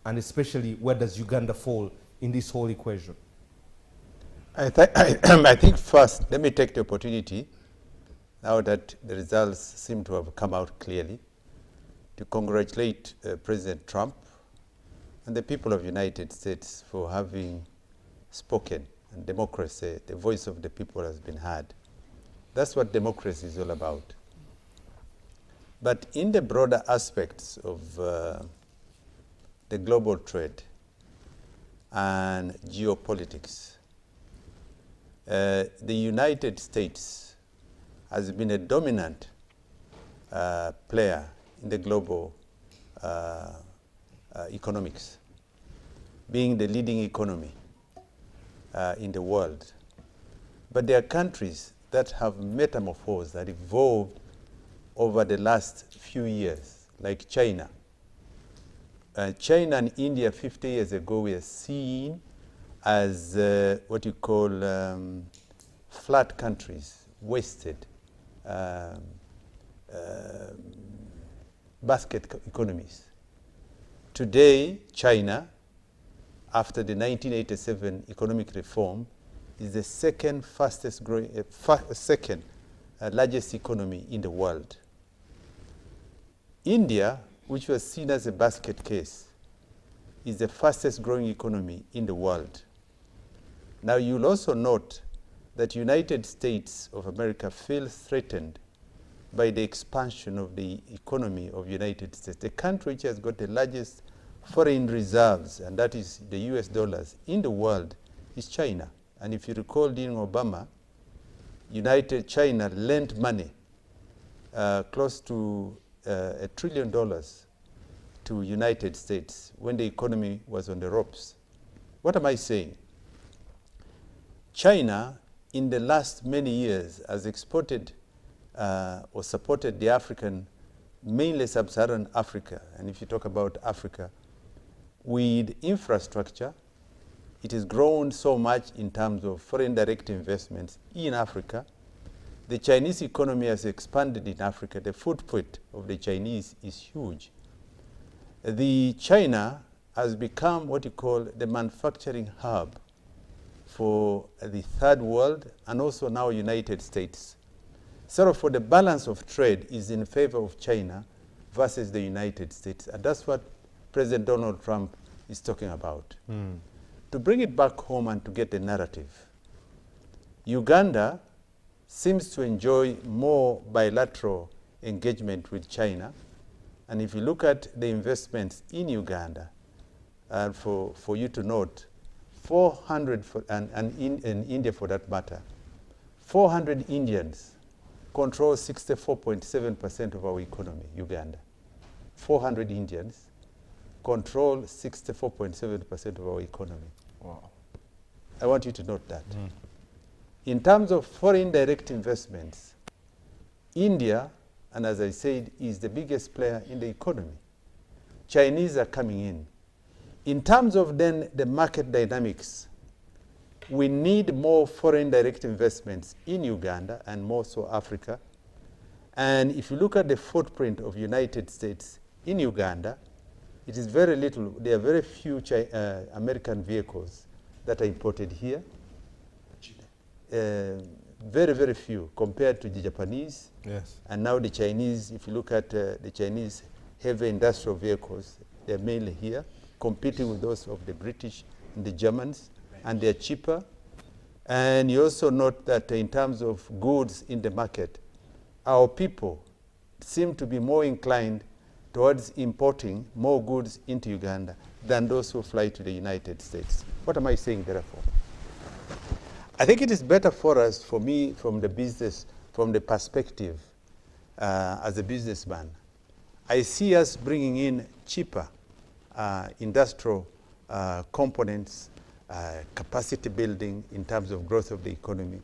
And especially, where does Uganda fall in this whole equation? I think first, let me take the opportunity, now that the results seem to have come out clearly, to congratulate President Trump and the people of the United States for having spoken. And democracy, the voice of the people has been heard. That's what democracy is all about. But in the broader aspects of the global trade and geopolitics, the United States has been a dominant player in the global economics, being the leading economy in the world. But there are countries that have metamorphosed, that evolved over the last few years, like China. China and India 50 years ago were seen as what you call flat countries, wasted, basket economies. Today, China, after the 1987 economic reform, is the second fastest growing, second largest economy in the world. India, which was seen as a basket case, is the fastest growing economy in the world. Now, you'll also note that United States of America feels threatened by the expansion of the economy of United States. The country which has got the largest foreign reserves, and that is the US dollars, in the world is China. And if you recall, during Obama, China lent money close to $1 trillion to United States when the economy was on the ropes. What am I saying? China, in the last many years, has exported or supported the African, mainly sub-Saharan Africa, and if you talk about Africa, with infrastructure. It has grown so much in terms of foreign direct investments in Africa. The Chinese economy has expanded in Africa. The footprint of the Chinese is huge. China has become what you call the manufacturing hub for the third world and also now United States. Sort of for the balance of trade is in favor of China versus the United States. And that's what President Donald Trump is talking about. To bring it back home and to get the narrative, Uganda seems to enjoy more bilateral engagement with China. And if you look at the investments in Uganda, for you to note, 400, and in India for that matter, 400 Indians control 64.7% of our economy, Uganda. 400 Indians control 64.7% of our economy. Wow. I want you to note that. In terms of foreign direct investments, India, and as I said, is the biggest player in the economy. Chinese are coming in. In terms of then the market dynamics, we need more foreign direct investments in Uganda and more so Africa. And if you look at the footprint of United States in Uganda, it is very little. There are very few American vehicles that are imported here. Very, very few compared to the Japanese. Yes. And now the Chinese, if you look at the Chinese heavy industrial vehicles, they're mainly here, competing with those of the British and the Germans, and they're cheaper. And you also note that in terms of goods in the market, our people seem to be more inclined towards importing more goods into Uganda than those who fly to the United States. What am I saying, therefore? I think it is better for us, for me, from the business, from the perspective as a businessman. I see us bringing in cheaper industrial components, capacity building in terms of growth of the economy,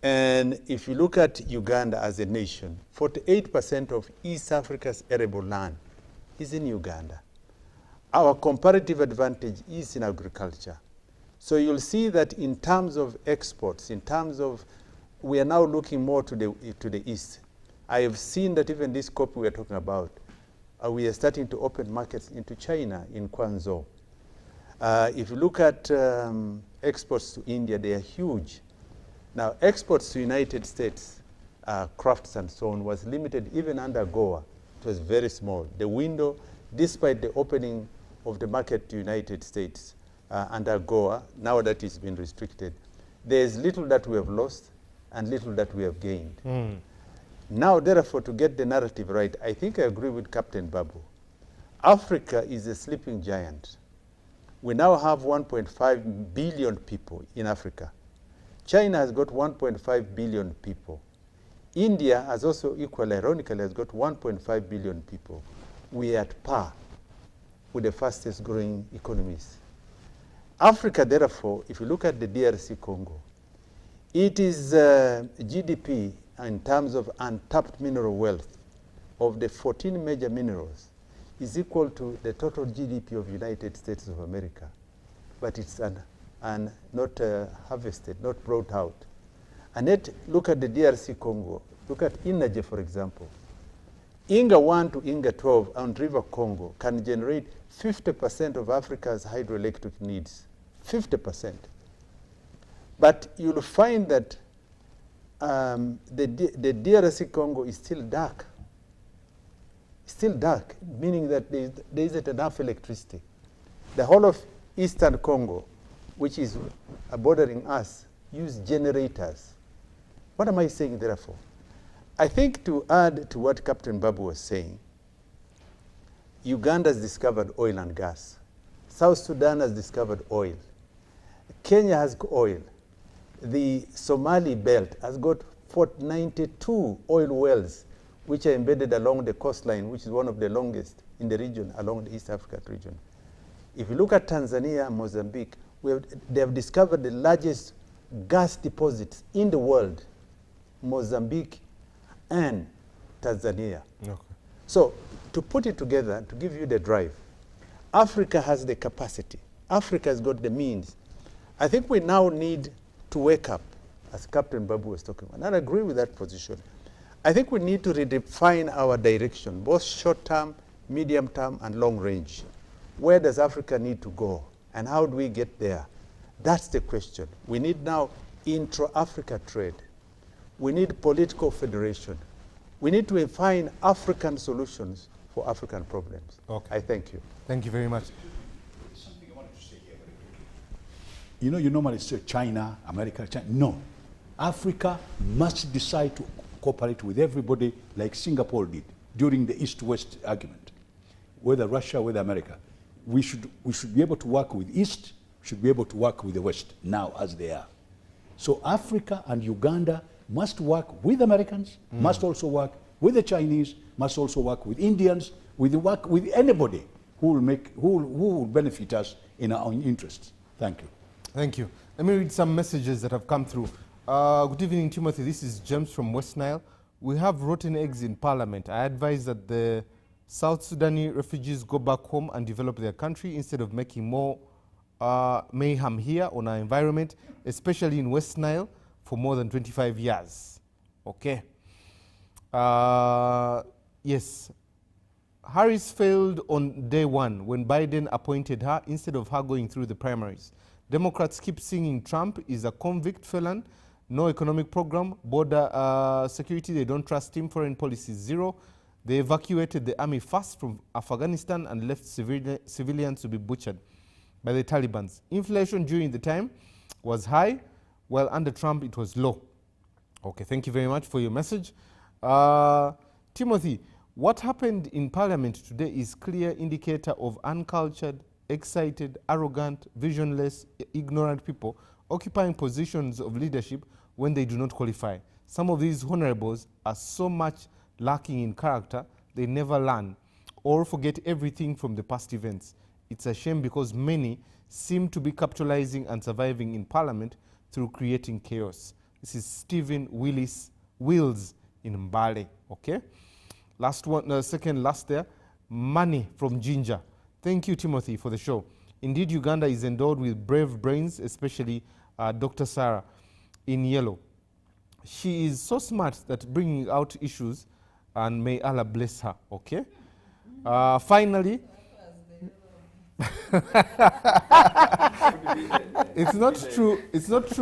And if you look at Uganda as a nation, 48% of East Africa's arable land is in Uganda. Our comparative advantage is in agriculture. So you'll see that in terms of exports, in terms of, we are now looking more to the east. I have seen that even this copy we are talking about, we are starting to open markets into China, in Guangzhou. If you look at exports to India, they are huge. Now, exports to United States, crafts and so on, was limited even under Goa. It was very small. The window, despite the opening of the market to United States under Goa, now that it's been restricted, there's little that we have lost and little that we have gained. Now, therefore, to get the narrative right, I think I agree with Captain Babu. Africa is a sleeping giant. We now have 1.5 billion people in Africa. China has got 1.5 billion people. India has also equally, ironically, has got 1.5 billion people. We are at par with the fastest growing economies. Africa, therefore, if you look at the DRC Congo, it is GDP in terms of untapped mineral wealth of the 14 major minerals is equal to the total GDP of United States of America. But it's not harvested, not brought out. And yet, look at the DRC Congo. Look at Inaje, for example. Inga 1 to Inga 12 on River Congo can generate 50% of Africa's hydroelectric needs. 50%. But you'll find that the DRC Congo is still dark. Still dark, meaning that there isn't enough electricity. The whole of Eastern Congo, which is bordering us, use generators. What am I saying, therefore? I think to add to what Captain Babu was saying, Uganda has discovered oil and gas. South Sudan has discovered oil. Kenya has oil. The Somali belt has got 92 oil wells, which are embedded along the coastline, which is one of the longest in the region, along the East Africa region. If you look at Tanzania and Mozambique, they have discovered the largest gas deposits in the world, Mozambique and Tanzania. Okay. So to put it together, to give you the drive, Africa has the capacity. Africa has got the means. I think we now need to wake up, as Captain Babu was talking about, and I agree with that position. I think we need to redefine our direction, both short-term, medium-term, and long-range. Where does Africa need to go, and how do we get there? That's the question. We need now intra-Africa trade. We need political federation. We need to find African solutions for African problems. Okay. I thank you. Thank you very much. Something I wanted to say here very quickly. You know, you normally say China, America, China. No. Africa must decide to cooperate with everybody like Singapore did during the East-West argument, whether Russia, whether America. We should be able to work with East, should be able to work with the West now as they are. So Africa and Uganda must work with Americans, must also work with the Chinese, must also work with Indians, work with anybody who will benefit us in our own interests. Thank you. Thank you. Let me read some messages that have come through. Good evening, Timothy. This is James from West Nile. We have rotten eggs in Parliament. I advise that the South Sudanese refugees go back home and develop their country instead of making more mayhem here on our environment, especially in West Nile, for more than 25 years. Okay. Yes. Harris failed on day one when Biden appointed her instead of her going through the primaries. Democrats keep singing Trump is a convict felon, no economic program, border security, they don't trust him, foreign policy zero. They evacuated the army fast from Afghanistan and left civilians to be butchered by the Taliban. Inflation during the time was high, while under Trump it was low. Okay, thank you very much for your message. Timothy, what happened in Parliament today is clear indicator of uncultured, excited, arrogant, visionless, ignorant people occupying positions of leadership when they do not qualify. Some of these honorables are so much lacking in character, they never learn or forget everything from the past events. It's a shame because many seem to be capitalizing and surviving in Parliament through creating chaos. This is Stephen Wills in Mbale, okay? Last one, second last there, Money from Ginger. Thank you, Timothy, for the show. Indeed, Uganda is endowed with brave brains, especially Dr. Sarah in yellow. She is so smart that bringing out issues, and may Allah bless her, okay? Finally, it's not true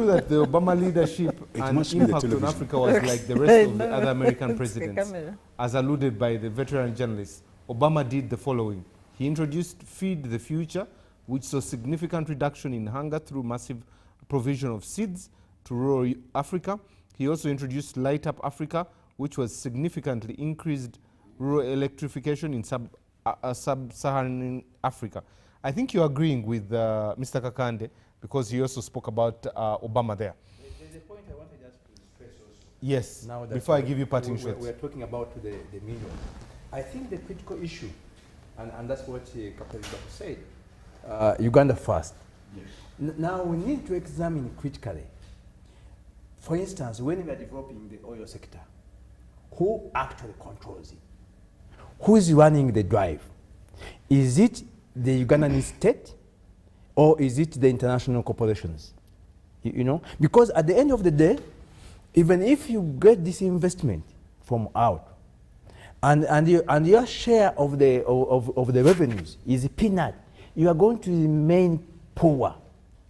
that the Obama leadership and impact on Africa was like the rest of the other American presidents, as alluded by the veteran journalist. Obama did the following. He introduced Feed the Future, which saw significant reduction in hunger through massive provision of seeds to rural Africa. He also introduced Light Up Africa, which was significantly increased rural electrification in sub-Saharan Africa. I think you're agreeing with Mr. Kakande, because he also spoke about Obama there. The point I wanted just to stress also. Yes, now that before I give you parting shots. We're talking about the million. I think the critical issue, and that's what Captain Dr. said, Uganda first. Yes. Now we need to examine critically. For instance, when we are developing the oil sector, who actually controls it? Who is running the drive? Is it the Ugandan state, or is it the international corporations? You know, because at the end of the day, even if you get this investment from out, and your share of the revenues is a peanut, you are going to remain poor.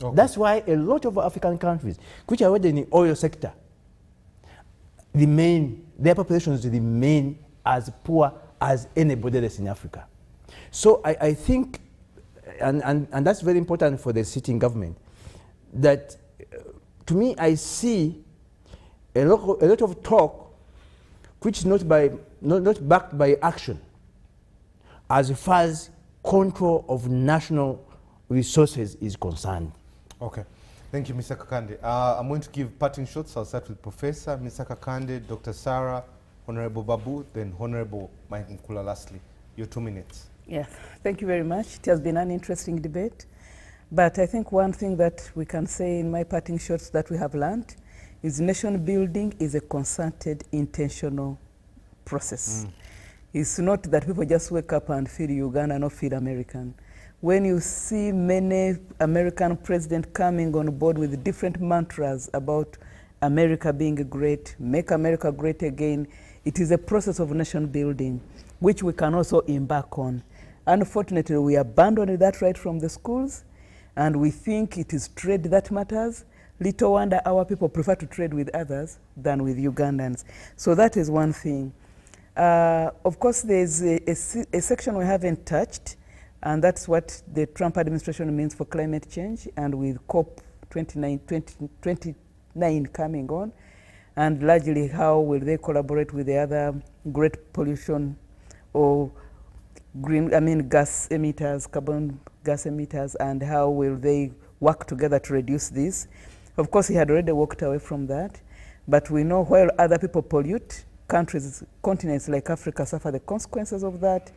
Okay. That's why a lot of African countries, which are already in the oil sector, their populations remain as poor as anybody else in Africa. So I think, and that's very important for the sitting government, that to me I see a lot of talk which is not backed by action as far as control of national resources is concerned. Okay. Thank you, Mr. Kakande. I'm going to give parting shots. I'll start with Professor, Mr. Kakande, Dr. Sarah, Honorable Babu, then Honorable Mike Mkula lastly. Your 2 minutes. Yes, thank you very much. It has been an interesting debate. But I think one thing that we can say in my parting shots that we have learned is nation building is a concerted, intentional process. It's not that people just wake up and feed Uganda, not feed American. When you see many American presidents coming on board with different mantras about America being great, make America great again, it is a process of nation building, which we can also embark on. Unfortunately, we abandoned that right from the schools, and we think it is trade that matters. Little wonder our people prefer to trade with others than with Ugandans. So that is one thing. Of course, there's a section we haven't touched, and that's what the Trump administration means for climate change, and with COP 29 coming on, and largely how will they collaborate with the other great pollution or gas emitters, carbon gas emitters, and how will they work together to reduce this. Of course, he had already walked away from that, but we know while other people pollute, continents like Africa suffer the consequences of that.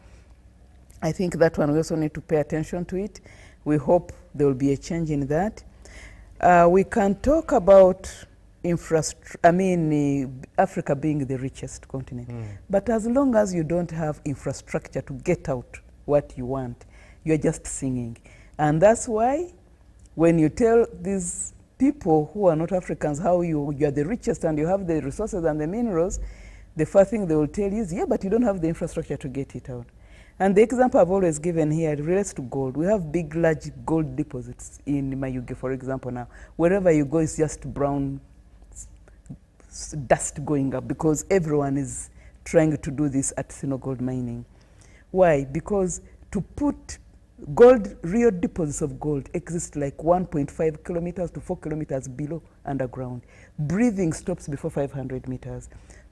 I think that one we also need to pay attention to it. We hope there will be a change in that. We can talk about Africa being the richest continent. But as long as you don't have infrastructure to get out what you want, you're just singing. And that's why when you tell these people who are not Africans how you are the richest and you have the resources and the minerals, the first thing they will tell you is, yeah, but you don't have the infrastructure to get it out. And the example I've always given here relates to gold. We have big, large gold deposits in Mayuge, for example, now. Wherever you go, it's just brown dust going up because everyone is trying to do this artisanal gold mining. Why? Because to put gold, real deposits of gold exist like 1.5 kilometers to 4 kilometers below underground. Breathing stops before 500 meters.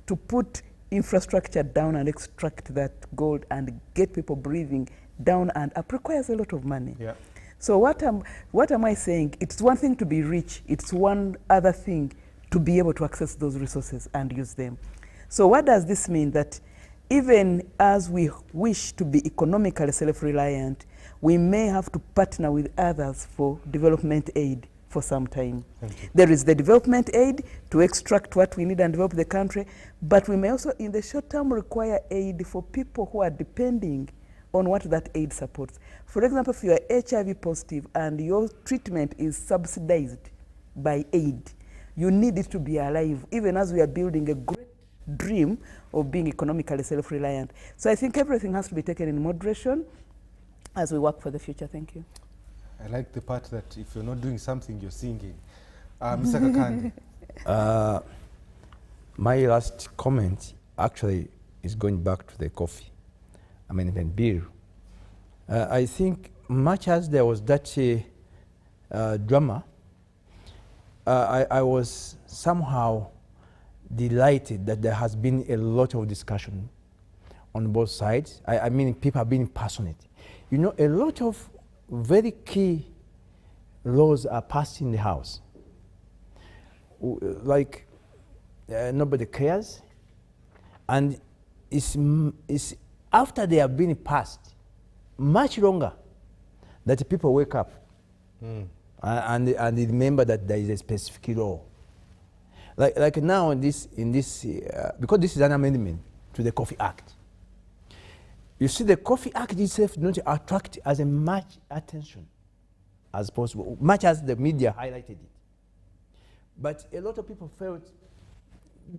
To put infrastructure down and extract that gold and get people breathing down and up requires a lot of money. Yeah. So what am I saying? It's one thing to be rich. It's one other thing to be able to access those resources and use them. So what does this mean? That even as we wish to be economically self-reliant, we may have to partner with others for development aid for some time. There is the development aid to extract what we need and develop the country, but we may also in the short term require aid for people who are depending on what that aid supports. For example, if you are HIV positive and your treatment is subsidized by aid, you need it to be alive, even as we are building a great dream of being economically self-reliant. So I think everything has to be taken in moderation as we work for the future. Thank you. I like the part that if you're not doing something, you're singing. Mr. Kakande. My last comment actually is going back to the coffee amendment bill. I think much as there was that drama, I was somehow delighted that there has been a lot of discussion on both sides. I mean, people have been passionate. You know, a lot of very key laws are passed in the House. Like, nobody cares. And it's after they have been passed, much longer, that people wake up and remember that there is a specific law. Like now in this because this is an amendment to the Coffee Act. You see, the Coffee Act itself does not attract as much attention as possible, much as the media highlighted it. But a lot of people felt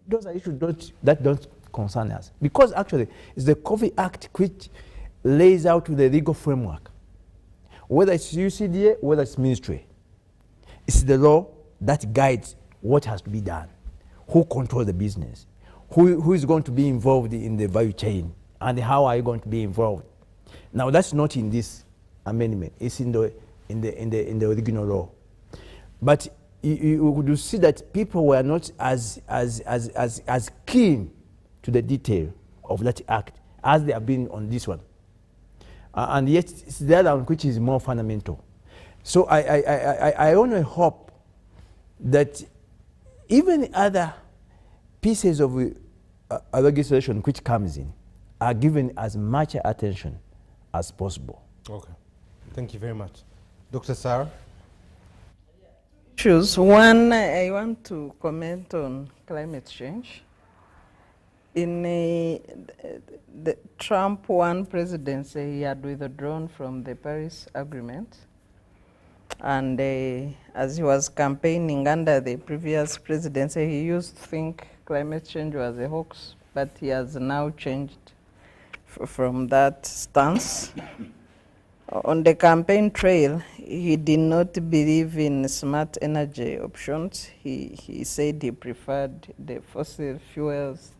those are issues that don't concern us. Because actually, it's the Coffee Act which lays out the legal framework. Whether it's UCDA, whether it's ministry. It's the law that guides what has to be done, who controls the business, who is going to be involved in the value chain, and how are you going to be involved. Now that's not in this amendment, it's in the original law. But you see that people were not as keen to the detail of that act as they have been on this one. And yet it's the other one which is more fundamental. So I only hope that even other pieces of legislation which comes in are given as much attention as possible. Okay, thank you very much. Dr. Sarah? Issues. One, I want to comment on climate change. In the Trump one presidency, he had withdrawn from the Paris Agreement. And as he was campaigning under the previous presidency, he used to think climate change was a hoax, but he has now changed from that stance. On the campaign trail, he did not believe in smart energy options. He said he preferred the fossil fuels.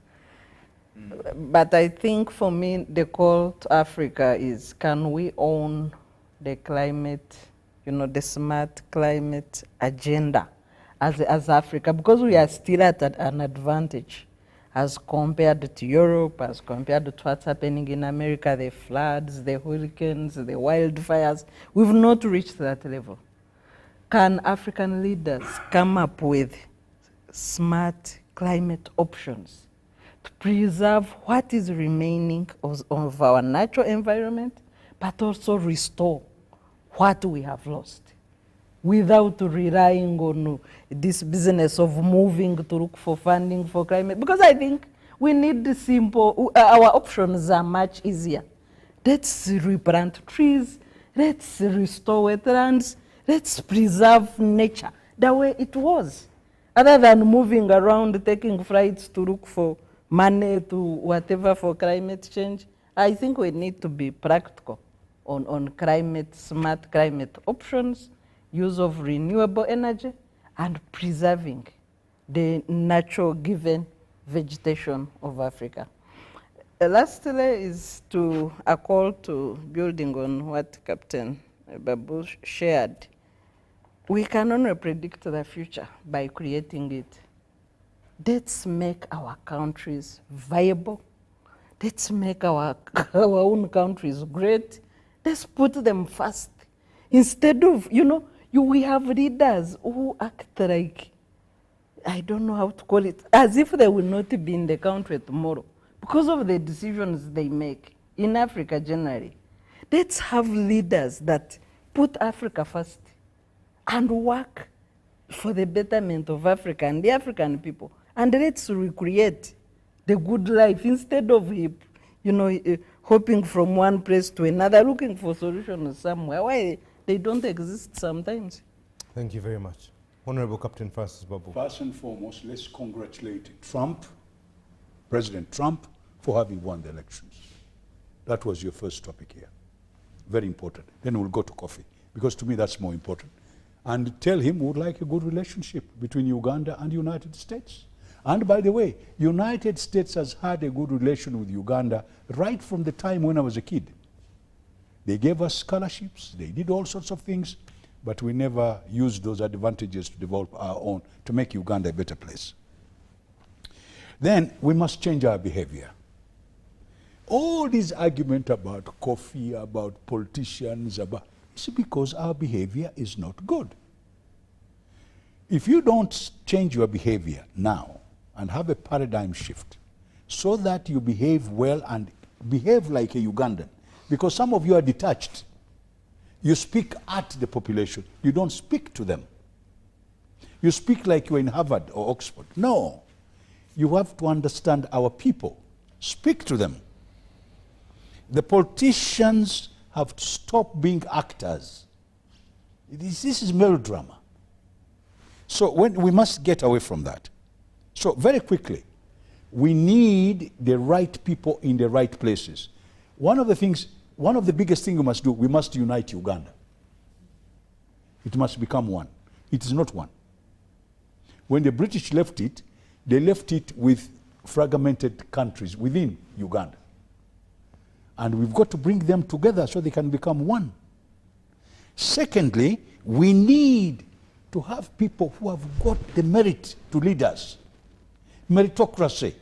But I think for me, the call to Africa is, can we own the climate, the smart climate agenda as Africa? Because we are still at an advantage as compared to Europe, as compared to what's happening in America, the floods, the hurricanes, the wildfires. We've not reached that level. Can African leaders come up with smart climate options to preserve what is remaining of our natural environment, but also restore what we have lost, without relying on this business of moving to look for funding for climate? Because I think we need the simple, our options are much easier. Let's replant trees, let's restore wetlands, let's preserve nature the way it was. Other than moving around, taking flights to look for money to whatever for climate change, I think we need to be practical on smart climate options, use of renewable energy, and preserving the natural given vegetation of Africa. Lastly is a call to building on what Captain Babu shared. We can only predict the future by creating it. Let's make our countries viable. Let's make our own countries great. Let's put them first. Instead of, we have leaders who act like, I don't know how to call it, as if they will not be in the country tomorrow because of the decisions they make in Africa generally. Let's have leaders that put Africa first and work for the betterment of Africa and the African people. And let's recreate the good life instead of, hopping from one place to another, looking for solutions somewhere. Why they don't exist sometimes. Thank you very much. Honorable Captain Francis Babu. First and foremost, let's congratulate Trump, President Trump, for having won the elections. That was your first topic here. Very important. Then we'll go to coffee, because to me that's more important. And tell him we would like a good relationship between Uganda and the United States. And by the way, United States has had a good relation with Uganda right from the time when I was a kid. They gave us scholarships, they did all sorts of things, but we never used those advantages to develop our own, to make Uganda a better place. Then we must change our behavior. All these arguments about coffee, about politicians, it's because our behavior is not good. If you don't change your behavior now and have a paradigm shift so that you behave well and behave like a Ugandan, because some of you are detached. You speak at the population. You don't speak to them. You speak like you're in Harvard or Oxford. No. You have to understand our people. Speak to them. The politicians have to stop being actors. This is melodrama. So we must get away from that. So very quickly, we need the right people in the right places. One of the biggest things we must do, we must unite Uganda. It must become one. It is not one. When the British left it, they left it with fragmented countries within Uganda. And we've got to bring them together so they can become one. Secondly, we need to have people who have got the merit to lead us. Meritocracy.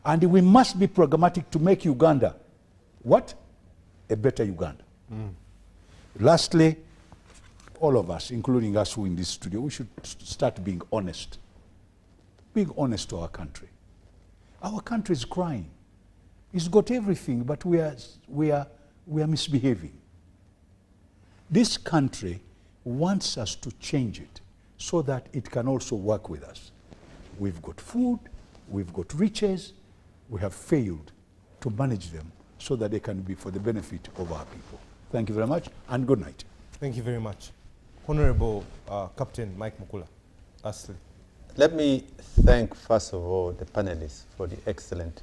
And we must be programmatic to make Uganda, what? A better Uganda. Lastly, all of us, including us who in this studio, we should start being honest. Being honest to our country. Our country is crying. It's got everything, but we are misbehaving. This country wants us to change it so that it can also work with us. We've got food, we've got riches, we have failed to manage them so that they can be for the benefit of our people. Thank you very much, and good night. Thank you very much. Honorable Captain Mike Mukula, lastly. Let me thank, first of all, the panelists for the excellent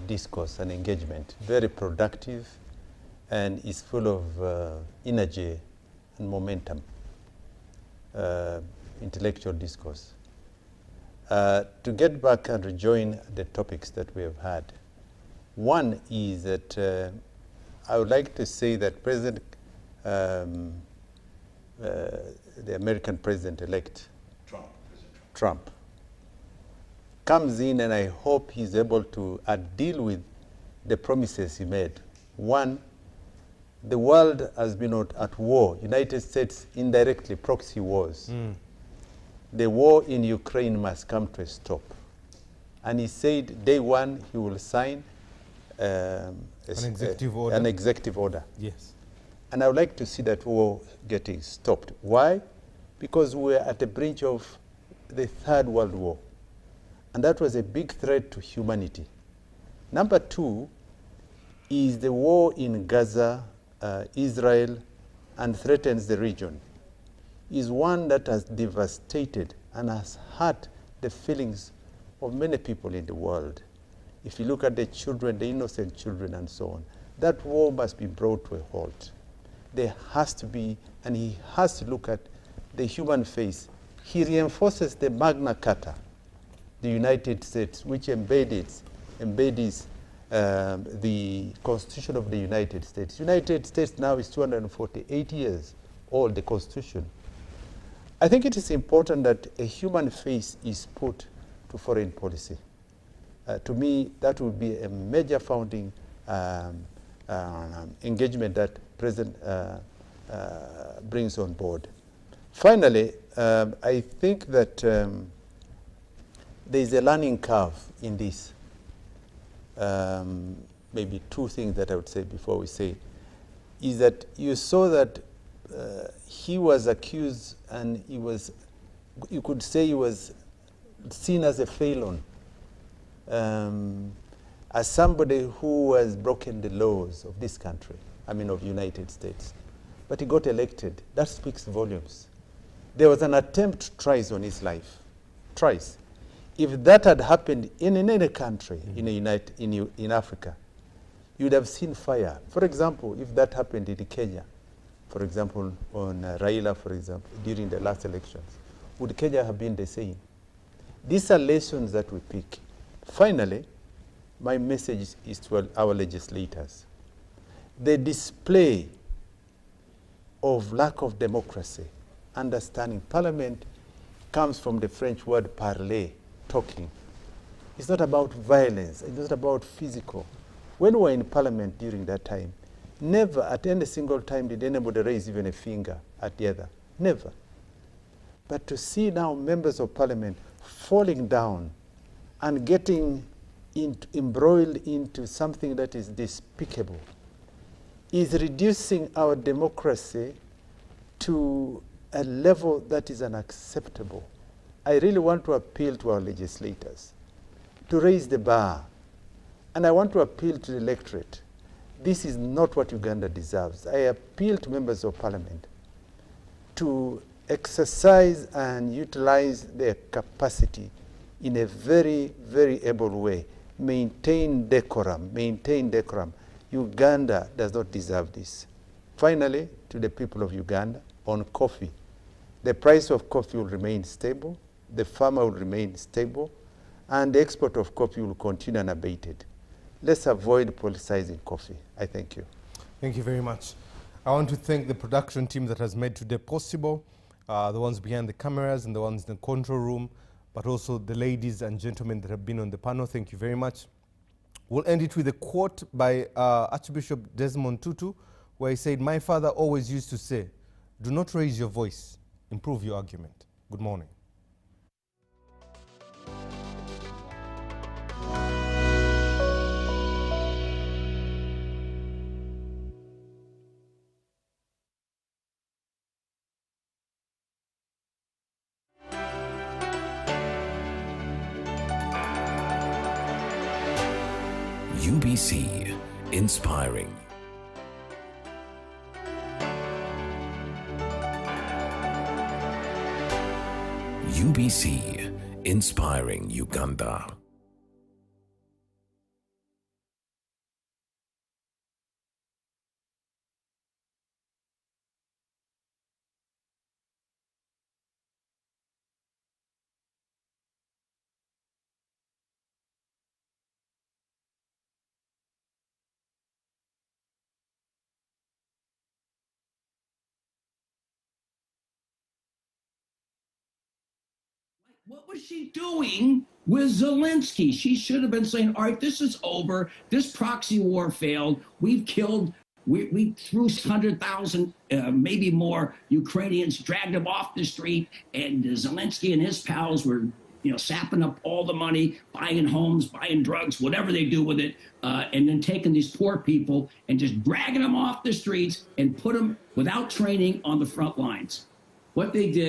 discourse and engagement. Very productive and is full of energy and momentum, intellectual discourse. To get back and rejoin the topics that we have had, one is that I would like to say that the American President-elect, Trump, comes in, and I hope he's able to deal with the promises he made. One, the world has been at war. United States indirectly, proxy wars. The war in Ukraine must come to a stop. And he said day one he will sign an executive order. Yes. And I would like to see that war getting stopped. Why? Because we're at the brink of the Third World War. And that was a big threat to humanity. Number two is the war in Gaza, Israel, and threatens the region, is one that has devastated and has hurt the feelings of many people in the world. If you look at the children, the innocent children and so on, that war must be brought to a halt. There has to be, and he has to look at the human face. He reinforces the Magna Carta, the United States, which embeds the Constitution of the United States. United States now is 248 years old, the Constitution. I think it is important that a human face is put to foreign policy. To me, that would be a major founding engagement that President brings on board. Finally, I think that there is a learning curve in this. Maybe two things that I would say before we say is that you saw that he was accused, and you could say he was seen as a felon, as somebody who has broken the laws of this country, I mean of United States. But he got elected. That speaks volumes. There was an attempt twice on his life, twice. If that had happened in any country in Africa, you'd have seen fire. For example, if that happened in Kenya, for example, on Raila, for example, during the last elections, would Kenya have been the same? These are lessons that we pick. Finally, my message is to our legislators. The display of lack of democracy, understanding. Parliament comes from the French word parler, talking. It's not about violence. It's not about physical. When we were in Parliament during that time, never at any single time did anybody raise even a finger at the other. Never. But to see now members of Parliament falling down and getting embroiled into something that is despicable is reducing our democracy to a level that is unacceptable. I really want to appeal to our legislators to raise the bar. And I want to appeal to the electorate. This is not what Uganda deserves. I appeal to members of Parliament to exercise and utilize their capacity in a very, very able way. Maintain decorum, maintain decorum. Uganda does not deserve this. Finally, to the people of Uganda, on coffee. The price of coffee will remain stable, the farmer will remain stable, and the export of coffee will continue unabated. Let's avoid politicizing coffee. I thank you. Thank you very much. I want to thank the production team that has made today possible, the ones behind the cameras and the ones in the control room, but also the ladies and gentlemen that have been on the panel. Thank you very much. We'll end it with a quote by Archbishop Desmond Tutu, where he said, "My father always used to say, do not raise your voice, improve your argument." Good morning. UBC, inspiring. UBC, inspiring Uganda. What was she doing with Zelensky? She should have been saying, all right, this is over. This proxy war failed. We've killed, we threw 100,000, maybe more Ukrainians, dragged them off the street, and Zelensky and his pals were, sapping up all the money, buying homes, buying drugs, whatever they do with it, and then taking these poor people and just dragging them off the streets and put them without training on the front lines. What they did